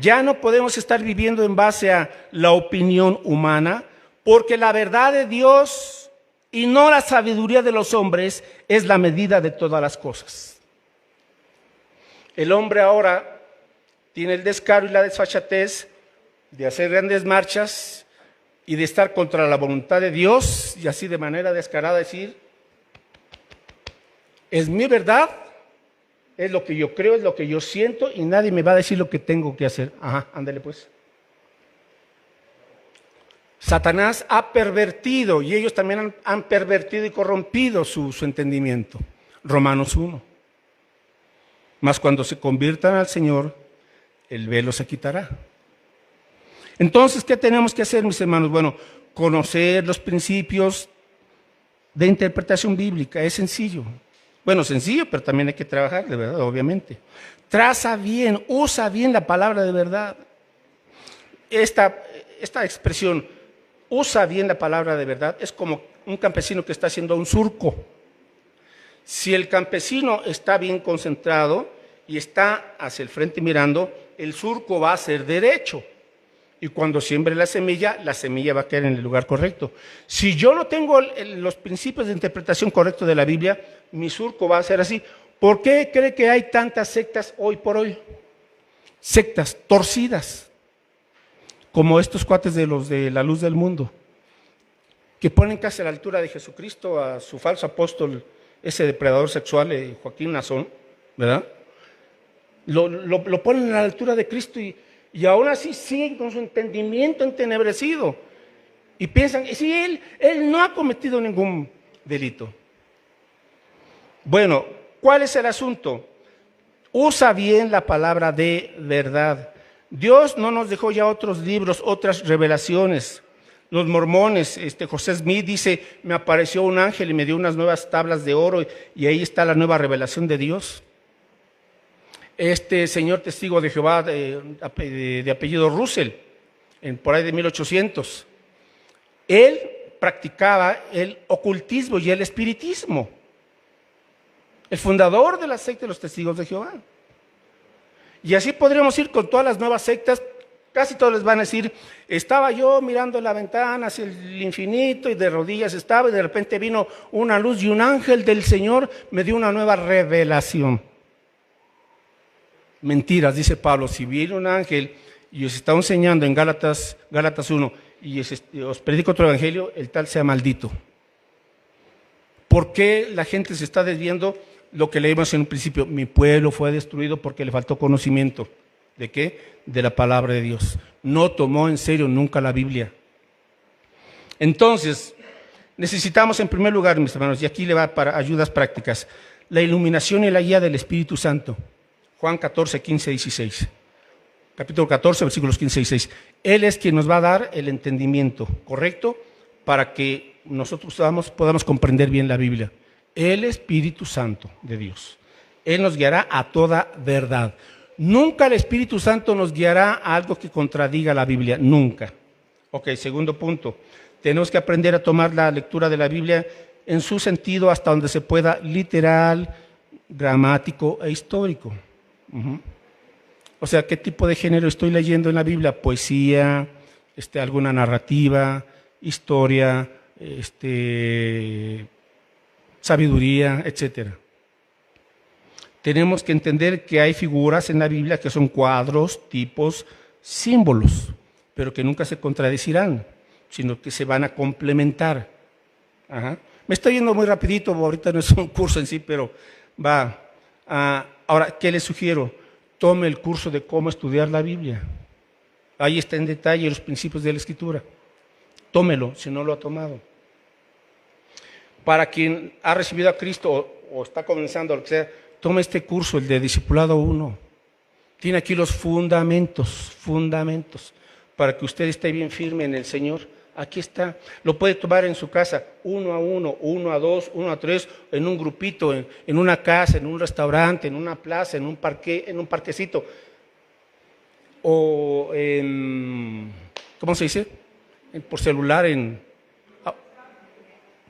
Ya no podemos estar viviendo en base a la opinión humana, porque la verdad de Dios y no la sabiduría de los hombres es la medida de todas las cosas. El hombre ahora tiene el descaro y la desfachatez de hacer grandes marchas y de estar contra la voluntad de Dios y así de manera descarada decir, es mi verdad, es lo que yo creo, es lo que yo siento y nadie me va a decir lo que tengo que hacer. Ajá, ándale pues. Satanás ha pervertido y ellos también han pervertido y corrompido su entendimiento. Romanos 1. Mas cuando se conviertan al Señor, el velo se quitará. Entonces, ¿qué tenemos que hacer, mis hermanos? Bueno, conocer los principios de interpretación bíblica. Es sencillo. Bueno, sencillo, pero también hay que trabajar, de verdad, obviamente. Traza bien, usa bien la palabra de verdad. Esta expresión, usa bien la palabra de verdad, es como un campesino que está haciendo un surco. Si el campesino está bien concentrado y está hacia el frente mirando, el surco va a ser derecho. Y cuando siembre la semilla va a caer en el lugar correcto. Si yo no tengo los principios de interpretación correctos de la Biblia, mi surco va a ser así. ¿Por qué cree que hay tantas sectas hoy por hoy? Sectas torcidas, como estos cuates de los de la luz del mundo, que ponen casi a la altura de Jesucristo a su falso apóstol, ese depredador sexual, Joaquín Nazón, ¿verdad? Lo ponen a la altura de Cristo y aún así siguen con su entendimiento entenebrecido. Y piensan, si él no ha cometido ningún delito. Bueno, ¿cuál es el asunto? Usa bien la palabra de verdad. Dios no nos dejó ya otros libros, otras revelaciones. Los mormones, José Smith dice, me apareció un ángel y me dio unas nuevas tablas de oro y ahí está la nueva revelación de Dios. Este señor testigo de Jehová de apellido Russell, por ahí de 1800, él practicaba el ocultismo y el espiritismo. El fundador de la secta de los testigos de Jehová. Y así podríamos ir con todas las nuevas sectas. Casi todos les van a decir, estaba yo mirando la ventana hacia el infinito y de rodillas estaba y de repente vino una luz y un ángel del Señor me dio una nueva revelación. Mentiras, dice Pablo, si viene un ángel y os está enseñando en Gálatas 1 y os predico otro evangelio, el tal sea maldito. ¿Por qué la gente se está desviando? Lo que leímos en un principio, mi pueblo fue destruido porque le faltó conocimiento. ¿De qué? De la palabra de Dios. No tomó en serio nunca la Biblia. Entonces, necesitamos en primer lugar, mis hermanos, y aquí le va para ayudas prácticas, la iluminación y la guía del Espíritu Santo. Juan 14, 15, 16. Capítulo 14, versículos 15 y 16. Él es quien nos va a dar el entendimiento correcto para que nosotros podamos comprender bien la Biblia. El Espíritu Santo de Dios. Él nos guiará a toda verdad. Nunca el Espíritu Santo nos guiará a algo que contradiga la Biblia, nunca. Ok, segundo punto. Tenemos que aprender a tomar la lectura de la Biblia en su sentido hasta donde se pueda, literal, gramático e histórico. O sea, ¿qué tipo de género estoy leyendo en la Biblia? Poesía, alguna narrativa, historia, sabiduría, etcétera. Tenemos que entender que hay figuras en la Biblia que son cuadros, tipos, símbolos, pero que nunca se contradecirán, sino que se van a complementar. Ajá. Me estoy yendo muy rapidito, ahorita no es un curso en sí, pero va. Ahora, ¿qué les sugiero? Tome el curso de cómo estudiar la Biblia. Ahí está en detalle los principios de la Escritura. Tómelo, si no lo ha tomado. Para quien ha recibido a Cristo o está comenzando, lo que sea, tome este curso, el de Discipulado 1. Tiene aquí los fundamentos, para que usted esté bien firme en el Señor. Aquí está. Lo puede tomar en su casa, 1 a 1, 1 a 2, 1 a 3, en un grupito, en una casa, en un restaurante, en una plaza, en un parquecito. O en, ¿cómo se dice? Por celular,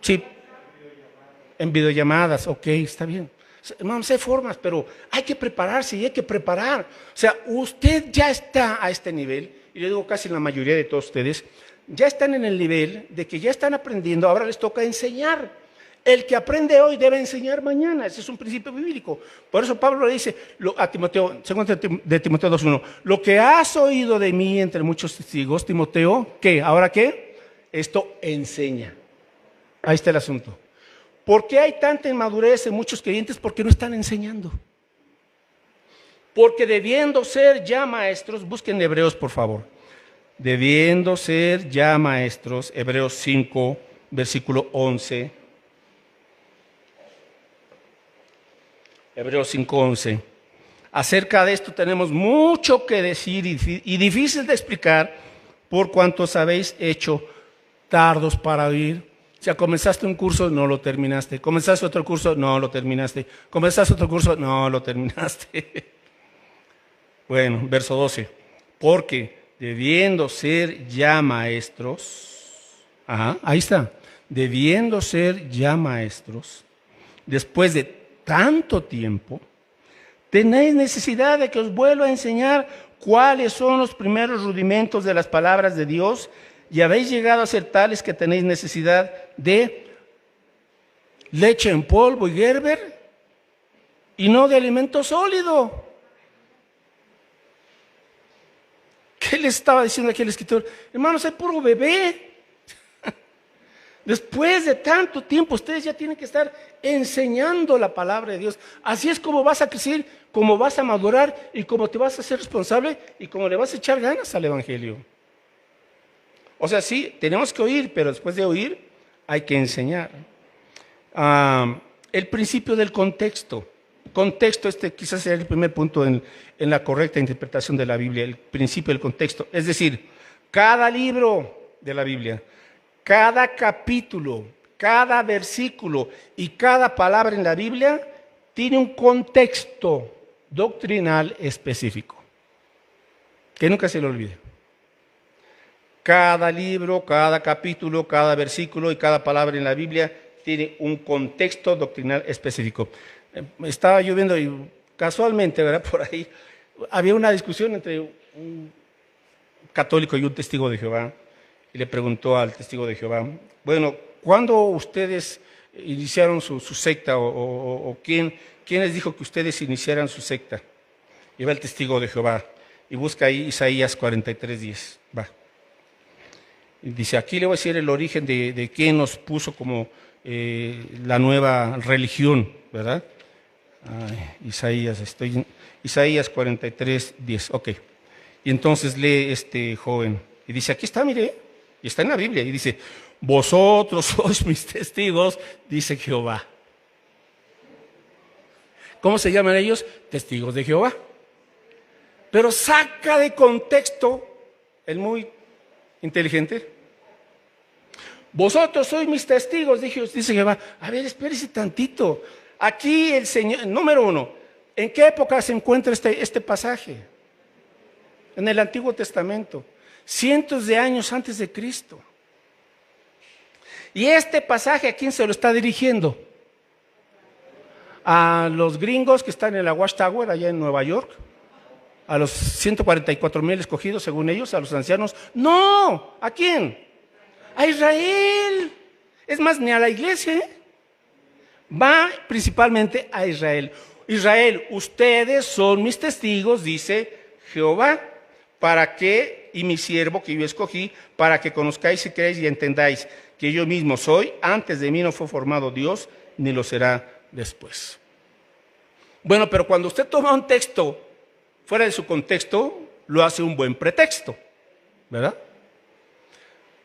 sí, en videollamadas, ok, está bien. Hermanos, hay formas, pero hay que prepararse y hay que preparar. O sea, usted ya está a este nivel, y yo digo casi la mayoría de todos ustedes, ya están en el nivel de que ya están aprendiendo, ahora les toca enseñar. El que aprende hoy debe enseñar mañana, ese es un principio bíblico. Por eso Pablo le dice a Timoteo, segundo de Timoteo 2:1, lo que has oído de mí entre muchos testigos, Timoteo, ¿qué? ¿Ahora qué? Esto enseña. Ahí está el asunto. ¿Por qué hay tanta inmadurez en muchos creyentes? Porque no están enseñando. Porque debiendo ser ya maestros, busquen Hebreos por favor. Debiendo ser ya maestros, Hebreos 5, versículo 11. Hebreos 5:11. Acerca de esto tenemos mucho que decir y difícil de explicar por cuantos habéis hecho tardos para oír. O sea, comenzaste un curso, no lo terminaste. Comenzaste otro curso, no lo terminaste. Comenzaste otro curso, no lo terminaste. Bueno, verso 12. Porque debiendo ser ya maestros, ahí está, debiendo ser ya maestros, después de tanto tiempo, tenéis necesidad de que os vuelva a enseñar cuáles son los primeros rudimentos de las palabras de Dios, y habéis llegado a ser tales que tenéis necesidad de leche en polvo y Gerber, y no de alimento sólido. ¿Qué les estaba diciendo aquí el escritor? Hermanos, es puro bebé. Después de tanto tiempo, ustedes ya tienen que estar enseñando la palabra de Dios. Así es como vas a crecer, como vas a madurar y como te vas a hacer responsable y como le vas a echar ganas al Evangelio. O sea, sí, tenemos que oír, pero después de oír hay que enseñar. El principio del contexto. Contexto, quizás sea el primer punto en la correcta interpretación de la Biblia, el principio del contexto. Es decir, cada libro de la Biblia, cada capítulo, cada versículo y cada palabra en la Biblia tiene un contexto doctrinal específico. Que nunca se le olvide. Cada libro, cada capítulo, cada versículo y cada palabra en la Biblia tiene un contexto doctrinal específico. Estaba lloviendo y casualmente, ¿verdad? Por ahí había una discusión entre un católico y un testigo de Jehová. Y le preguntó al testigo de Jehová, bueno, ¿cuándo ustedes iniciaron su secta? ¿O quién les dijo que ustedes iniciaran su secta? Y va el testigo de Jehová y busca ahí Isaías 43:10. Va. Y dice, aquí le voy a decir el origen de quién nos puso como la nueva religión, ¿verdad? Isaías 43:10, ok. Y entonces lee este joven y dice, aquí está, mire, y está en la Biblia, y dice, vosotros sois mis testigos, dice Jehová. ¿Cómo se llaman ellos? Testigos de Jehová. Pero saca de contexto el muy inteligente. Vosotros sois mis testigos, dice Jehová. A ver, espérese tantito. Aquí el Señor, número uno, ¿en qué época se encuentra este pasaje? En el Antiguo Testamento, cientos de años antes de Cristo. Y este pasaje, ¿a quién se lo está dirigiendo? A los gringos que están en la Watchtower, allá en Nueva York. ¿A los 144,000 escogidos según ellos? ¿A los ancianos? No, ¿a quién? A Israel. Es más, ni a la iglesia, ¿eh? Va principalmente a Israel. Israel, ustedes son mis testigos, dice Jehová, para que, y mi siervo que yo escogí, para que conozcáis y creáis y entendáis que yo mismo soy. Antes de mí no fue formado Dios, ni lo será después. Bueno, pero cuando usted toma un texto fuera de su contexto, lo hace un buen pretexto, ¿verdad?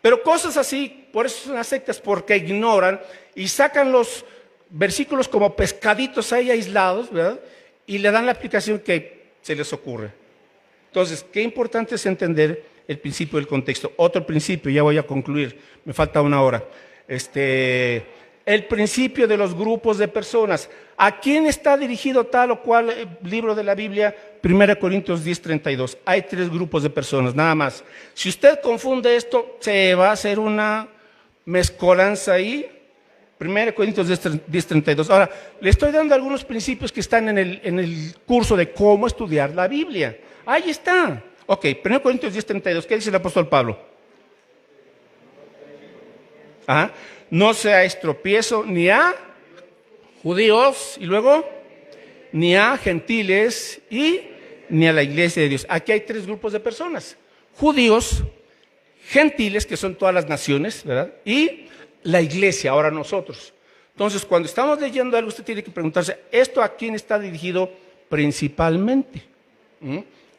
Pero cosas así, por eso son las sectas, porque ignoran y sacan los versículos como pescaditos ahí aislados, ¿verdad? Y le dan la aplicación que se les ocurre. Entonces, qué importante es entender el principio del contexto. Otro principio, ya voy a concluir, me falta una hora. El principio de los grupos de personas. ¿A quién está dirigido tal o cual libro de la Biblia? 1 Corintios 10:32. Hay 3 grupos de personas, nada más. Si usted confunde esto, se va a hacer una mezcolanza ahí. 1 Corintios 10:32. Ahora, le estoy dando algunos principios que están en el curso de cómo estudiar la Biblia. Ahí está. Ok, 1 Corintios 10:32. ¿Qué dice el apóstol Pablo? Ajá. No seáis tropiezo ni a judíos, y luego, ni a gentiles, y ni a la iglesia de Dios. Aquí hay 3 grupos de personas. Judíos, gentiles, que son todas las naciones, ¿verdad? Y la iglesia, ahora nosotros. Entonces, cuando estamos leyendo algo, usted tiene que preguntarse, ¿esto a quién está dirigido principalmente?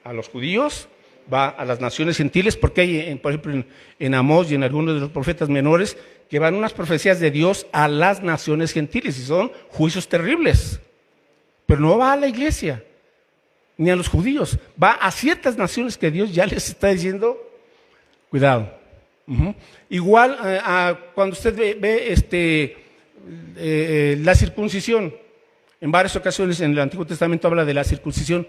A los judíos, va a las naciones gentiles, porque hay, por ejemplo, en Amós y en algunos de los profetas menores, que van unas profecías de Dios a las naciones gentiles, y son juicios terribles. Pero no va a la iglesia, ni a los judíos, va a ciertas naciones que Dios ya les está diciendo, cuidado. Igual cuando usted ve la circuncisión, en varias ocasiones en el Antiguo Testamento habla de la circuncisión,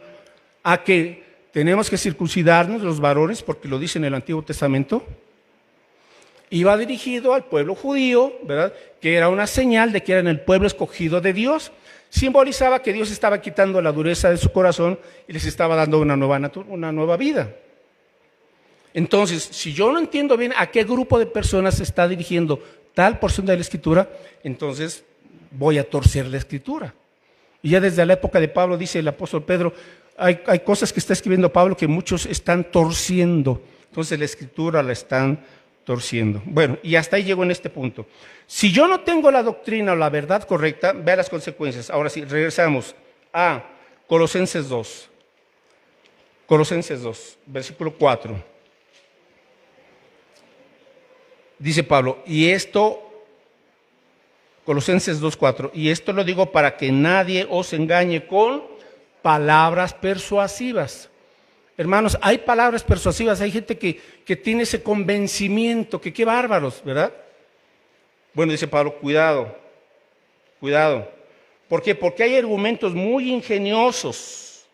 a que tenemos que circuncidarnos los varones, porque lo dice en el Antiguo Testamento, y va dirigido al pueblo judío, ¿verdad? Que era una señal de que eran el pueblo escogido de Dios. Simbolizaba que Dios estaba quitando la dureza de su corazón y les estaba dando una nueva vida. Entonces, si yo no entiendo bien a qué grupo de personas se está dirigiendo tal porción de la Escritura, entonces voy a torcer la Escritura. Y ya desde la época de Pablo, dice el apóstol Pedro, hay cosas que está escribiendo Pablo que muchos están torciendo. Entonces la Escritura la están torciendo. Bueno, y hasta ahí llego en este punto. Si yo no tengo la doctrina o la verdad correcta, vea las consecuencias. Ahora sí, regresamos a Colosenses 2. Colosenses 2, versículo 4. Dice Pablo, y esto, Colosenses 2:4, y esto lo digo para que nadie os engañe con palabras persuasivas. Hermanos, hay palabras persuasivas, hay gente que tiene ese convencimiento, que qué bárbaros, ¿verdad? Bueno, dice Pablo, cuidado. ¿Por qué? Porque hay argumentos muy ingeniosos,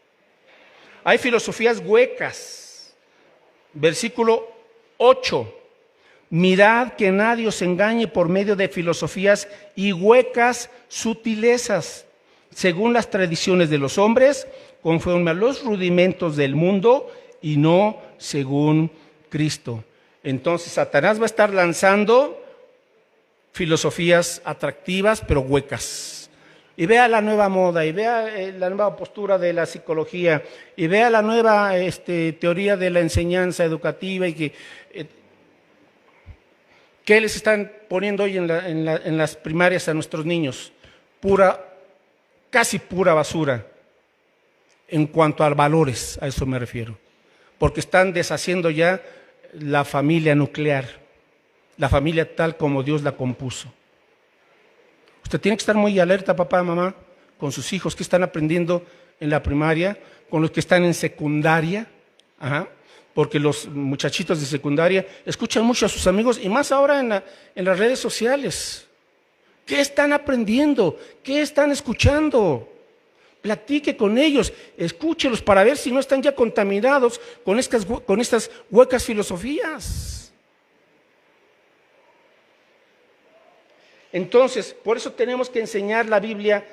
hay filosofías huecas. Versículo 8. Mirad que nadie os engañe por medio de filosofías y huecas sutilezas, según las tradiciones de los hombres, conforme a los rudimentos del mundo y no según Cristo. Entonces Satanás va a estar lanzando filosofías atractivas pero huecas. Y vea la nueva moda, y vea la nueva postura de la psicología, y vea la nueva teoría de la enseñanza educativa, y ¿qué les están poniendo hoy en las primarias a nuestros niños? Casi pura basura. En cuanto a valores, a eso me refiero. Porque están deshaciendo ya la familia nuclear, la familia tal como Dios la compuso. Usted tiene que estar muy alerta, papá, mamá, con sus hijos que están aprendiendo en la primaria, con los que están en secundaria, porque los muchachitos de secundaria escuchan mucho a sus amigos, y más ahora en las redes sociales. ¿Qué están aprendiendo? ¿Qué están escuchando? Platique con ellos, escúchelos para ver si no están ya contaminados con estas huecas filosofías. Entonces, por eso tenemos que enseñar la Biblia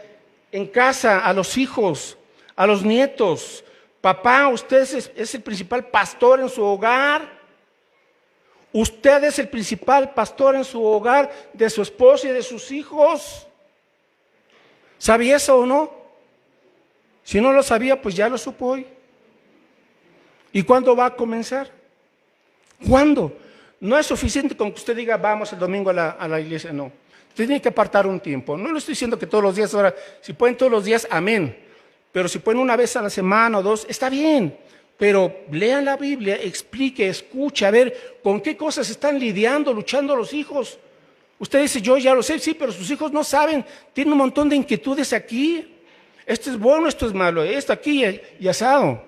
en casa, a los hijos, a los nietos, Papá, usted es el principal pastor en su hogar. Usted es el principal pastor en su hogar, de su esposa y de sus hijos. ¿Sabía eso o no? Si no lo sabía, pues ya lo supo hoy. ¿Y cuándo va a comenzar? ¿Cuándo? No es suficiente con que usted diga, vamos el domingo a la iglesia, no. Usted tiene que apartar un tiempo. No le estoy diciendo que todos los días, ahora, si pueden todos los días, amén. Pero si pueden una vez a la semana o dos, está bien. Pero lean la Biblia, explique, escuche, a ver con qué cosas están lidiando, luchando los hijos. Usted dice, yo ya lo sé, sí, pero sus hijos no saben, tienen un montón de inquietudes aquí. Esto es bueno, esto es malo, esto aquí y asado.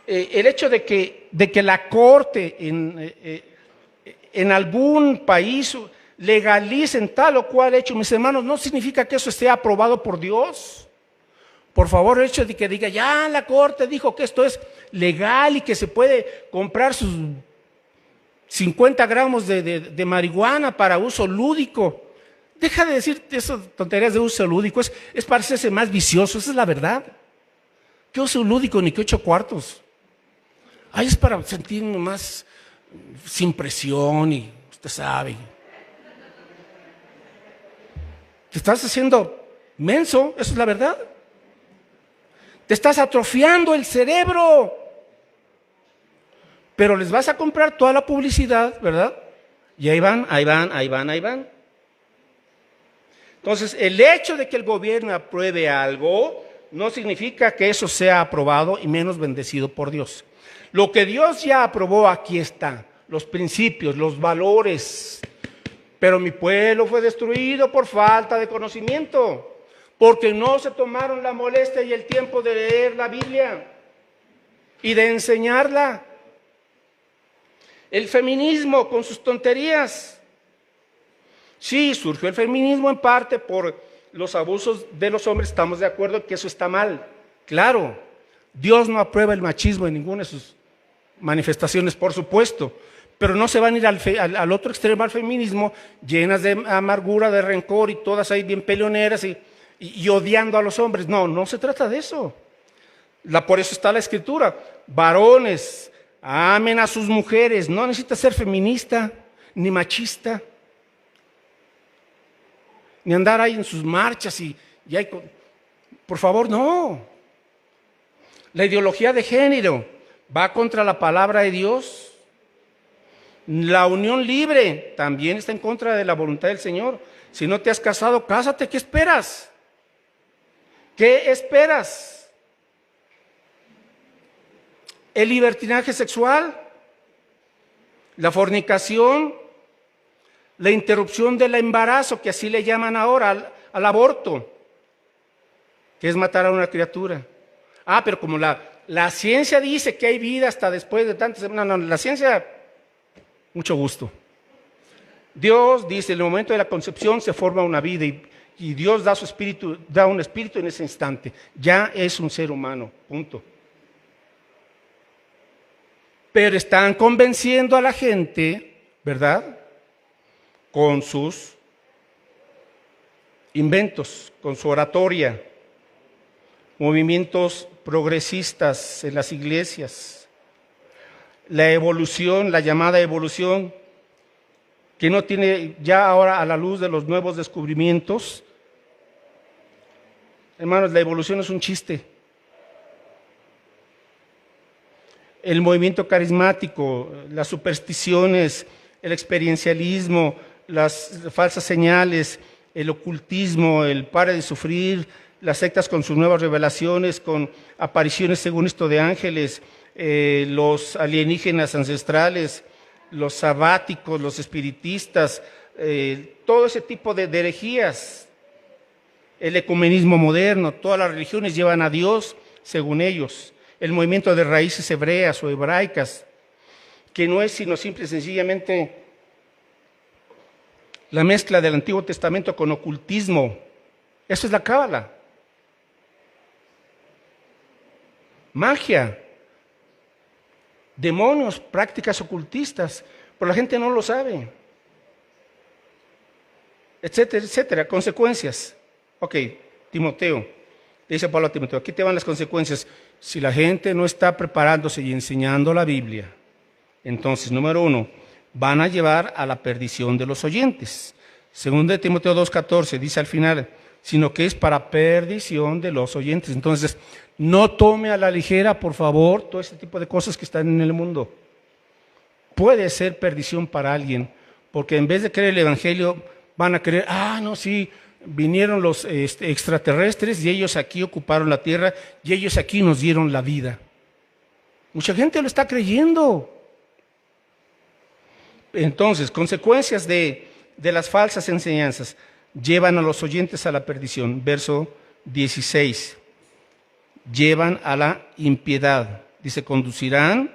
El hecho de que la corte en algún país legalicen tal o cual hecho, mis hermanos, no significa que eso esté aprobado por Dios. Por favor, el hecho de que diga, ya la corte dijo que esto es legal y que se puede comprar sus 50 gramos de marihuana para uso lúdico. Deja de decir esas tonterías de uso lúdico, es para hacerse más vicioso, esa es la verdad. ¿Qué uso lúdico ni qué 8 cuartos? Ay, es para sentirme más sin presión y usted sabe. Te estás haciendo menso, esa es la verdad. Te estás atrofiando el cerebro. Pero les vas a comprar toda la publicidad, ¿verdad? Y ahí van. Entonces, el hecho de que el gobierno apruebe algo no significa que eso sea aprobado y menos bendecido por Dios. Lo que Dios ya aprobó, aquí está. Los principios, los valores. Pero mi pueblo fue destruido por falta de conocimiento. Porque no se tomaron la molestia y el tiempo de leer la Biblia y de enseñarla. El feminismo con sus tonterías. Sí, surgió el feminismo en parte por los abusos de los hombres, estamos de acuerdo que eso está mal. Claro, Dios no aprueba el machismo en ninguna de sus manifestaciones, por supuesto, pero no se van a ir al otro extremo, al feminismo, llenas de amargura, de rencor y todas ahí bien peleoneras y odiando a los hombres. No, no se trata de eso. Por eso está la escritura. Varones, amen a sus mujeres. No necesita ser feminista, ni machista, ni andar ahí en sus marchas por favor, no. La ideología de género va contra la palabra de Dios. La unión libre también está en contra de la voluntad del Señor. Si no te has casado, cásate. ¿Qué esperas? ¿Qué esperas? El libertinaje sexual, la fornicación, la interrupción del embarazo, que así le llaman ahora al aborto, que es matar a una criatura. Pero como la ciencia dice que hay vida hasta después de tantas semanas, no, la ciencia, mucho gusto. Dios dice, en el momento de la concepción se forma una vida y Dios da su espíritu, da un espíritu en ese instante. Ya es un ser humano, punto. Pero están convenciendo a la gente, ¿verdad?, con sus inventos, con su oratoria, movimientos progresistas en las iglesias, la evolución, la llamada evolución, que no tiene ya ahora a la luz de los nuevos descubrimientos. Hermanos, la evolución es un chiste. El movimiento carismático, las supersticiones, el experiencialismo, las falsas señales, el ocultismo, el pare de sufrir, las sectas con sus nuevas revelaciones, con apariciones según esto de ángeles, los alienígenas ancestrales, los sabáticos, los espiritistas, todo ese tipo de herejías, el ecumenismo moderno, todas las religiones llevan a Dios según ellos, el movimiento de raíces hebreas o hebraicas, que no es sino simple y sencillamente la mezcla del Antiguo Testamento con ocultismo. Eso es la cábala. Magia, demonios, prácticas ocultistas, pero la gente no lo sabe, etcétera, etcétera. Consecuencias. Ok, Timoteo, Dice Pablo a Timoteo, aquí te van las consecuencias. Si la gente no está preparándose y enseñando la Biblia, entonces, número 1, van a llevar a la perdición de los oyentes. Segundo de Timoteo 2:14 dice al final, sino que es para perdición de los oyentes. Entonces, no tome a la ligera, por favor, todo este tipo de cosas que están en el mundo. Puede ser perdición para alguien, porque en vez de creer el Evangelio, van a creer, no, sí, vinieron los extraterrestres y ellos aquí ocuparon la tierra y ellos aquí nos dieron la vida. Mucha gente lo está creyendo. Entonces, consecuencias de las falsas enseñanzas llevan a los oyentes a la perdición. Verso 16. Llevan a la impiedad. Dice, conducirán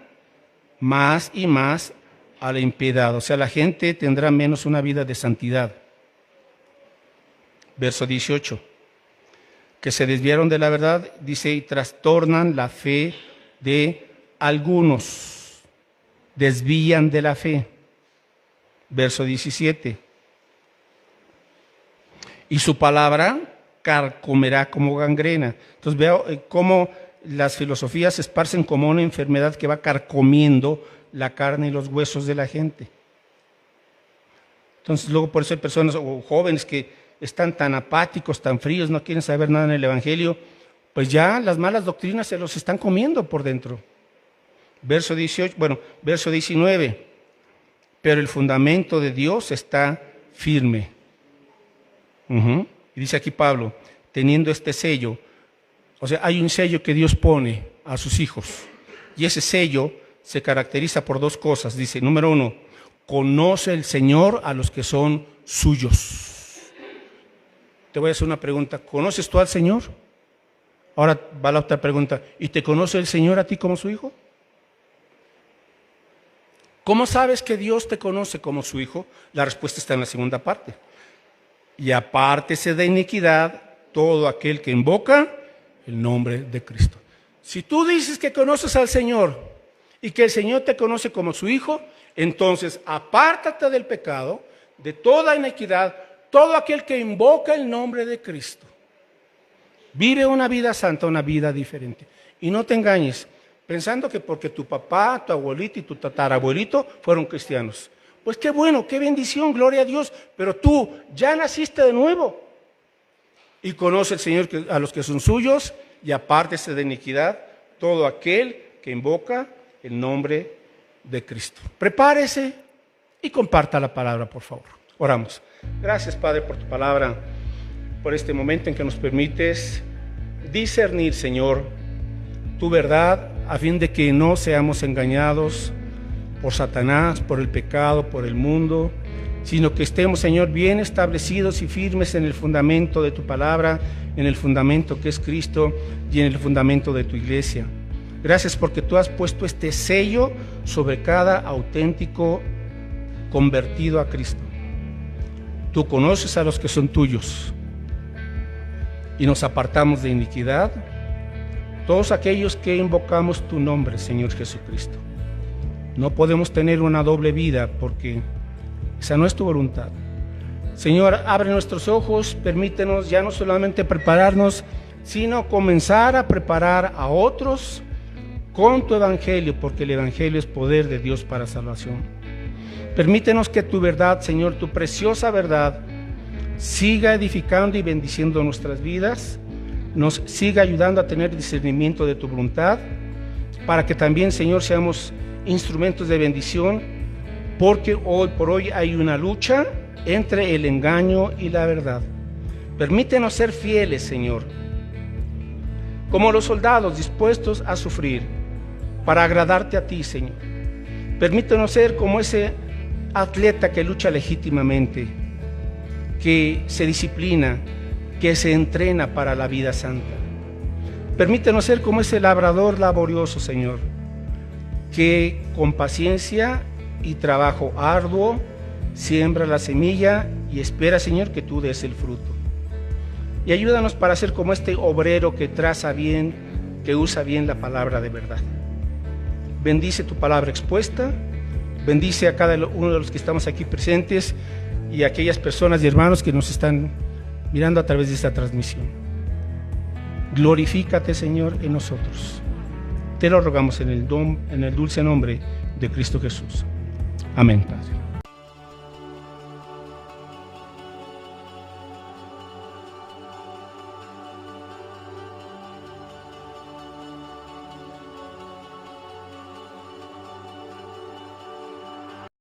más y más a la impiedad. O sea, la gente tendrá menos una vida de santidad. Verso 18. Que se desviaron de la verdad, dice, y trastornan la fe de algunos. Desvían de la fe. Verso 17. Y su palabra carcomerá como gangrena. Entonces veo cómo las filosofías se esparcen como una enfermedad que va carcomiendo la carne y los huesos de la gente. Entonces luego por eso hay personas o jóvenes que están tan apáticos, tan fríos, no quieren saber nada en el Evangelio, pues ya las malas doctrinas se los están comiendo por dentro. Verso 19. Pero el fundamento de Dios está firme. Y dice aquí Pablo, teniendo este sello, o sea, hay un sello que Dios pone a sus hijos. Y ese sello se caracteriza por 2 cosas. Dice, número 1, conoce el Señor a los que son suyos. Te voy a hacer una pregunta, ¿conoces tú al Señor? Ahora va la otra pregunta, ¿y te conoce el Señor a ti como su hijo? ¿Cómo sabes que Dios te conoce como su hijo? La respuesta está en la segunda parte. Y apártese de iniquidad todo aquel que invoca el nombre de Cristo. Si tú dices que conoces al Señor y que el Señor te conoce como su hijo, entonces apártate del pecado, de toda iniquidad, todo aquel que invoca el nombre de Cristo. Vive una vida santa, una vida diferente. Y no te engañes, pensando que porque tu papá, tu abuelito y tu tatarabuelito fueron cristianos. Pues qué bueno, qué bendición, gloria a Dios, pero tú ya naciste de nuevo. Y conoce el Señor a los que son suyos y apártese de iniquidad todo aquel que invoca el nombre de Cristo. Prepárese y comparta la palabra, por favor. Oramos. Gracias, Padre, por tu palabra, por este momento en que nos permites discernir, Señor, tu verdad, a fin de que no seamos engañados por Satanás, por el pecado, por el mundo, sino que estemos, Señor, bien establecidos y firmes en el fundamento de tu palabra, en el fundamento que es Cristo y en el fundamento de tu iglesia. Gracias porque tú has puesto este sello sobre cada auténtico convertido a Cristo. Tú conoces a los que son tuyos y nos apartamos de iniquidad, todos aquellos que invocamos tu nombre, Señor Jesucristo. No podemos tener una doble vida porque esa no es tu voluntad. Señor, abre nuestros ojos, permítenos ya no solamente prepararnos, sino comenzar a preparar a otros con tu evangelio, porque el evangelio es poder de Dios para salvación. Permítenos que tu verdad, Señor, tu preciosa verdad, siga edificando y bendiciendo nuestras vidas, nos siga ayudando a tener discernimiento de tu voluntad, para que también, Señor, seamos instrumentos de bendición, porque hoy por hoy hay una lucha entre el engaño y la verdad. Permítenos ser fieles, Señor, como los soldados dispuestos a sufrir para agradarte a ti, Señor. Permítenos ser como ese atleta que lucha legítimamente, que se disciplina, que se entrena para la vida santa. Permítenos ser como ese labrador laborioso, Señor, que con paciencia y trabajo arduo siembra la semilla y espera, Señor, que tú des el fruto. Y ayúdanos para ser como este obrero que traza bien, que usa bien la palabra de verdad. Bendice tu palabra expuesta, bendice a cada uno de los que estamos aquí presentes y a aquellas personas y hermanos que nos están mirando a través de esta transmisión. Glorifícate, Señor, en nosotros. Te lo rogamos en el dulce nombre de Cristo Jesús. Amén, Padre.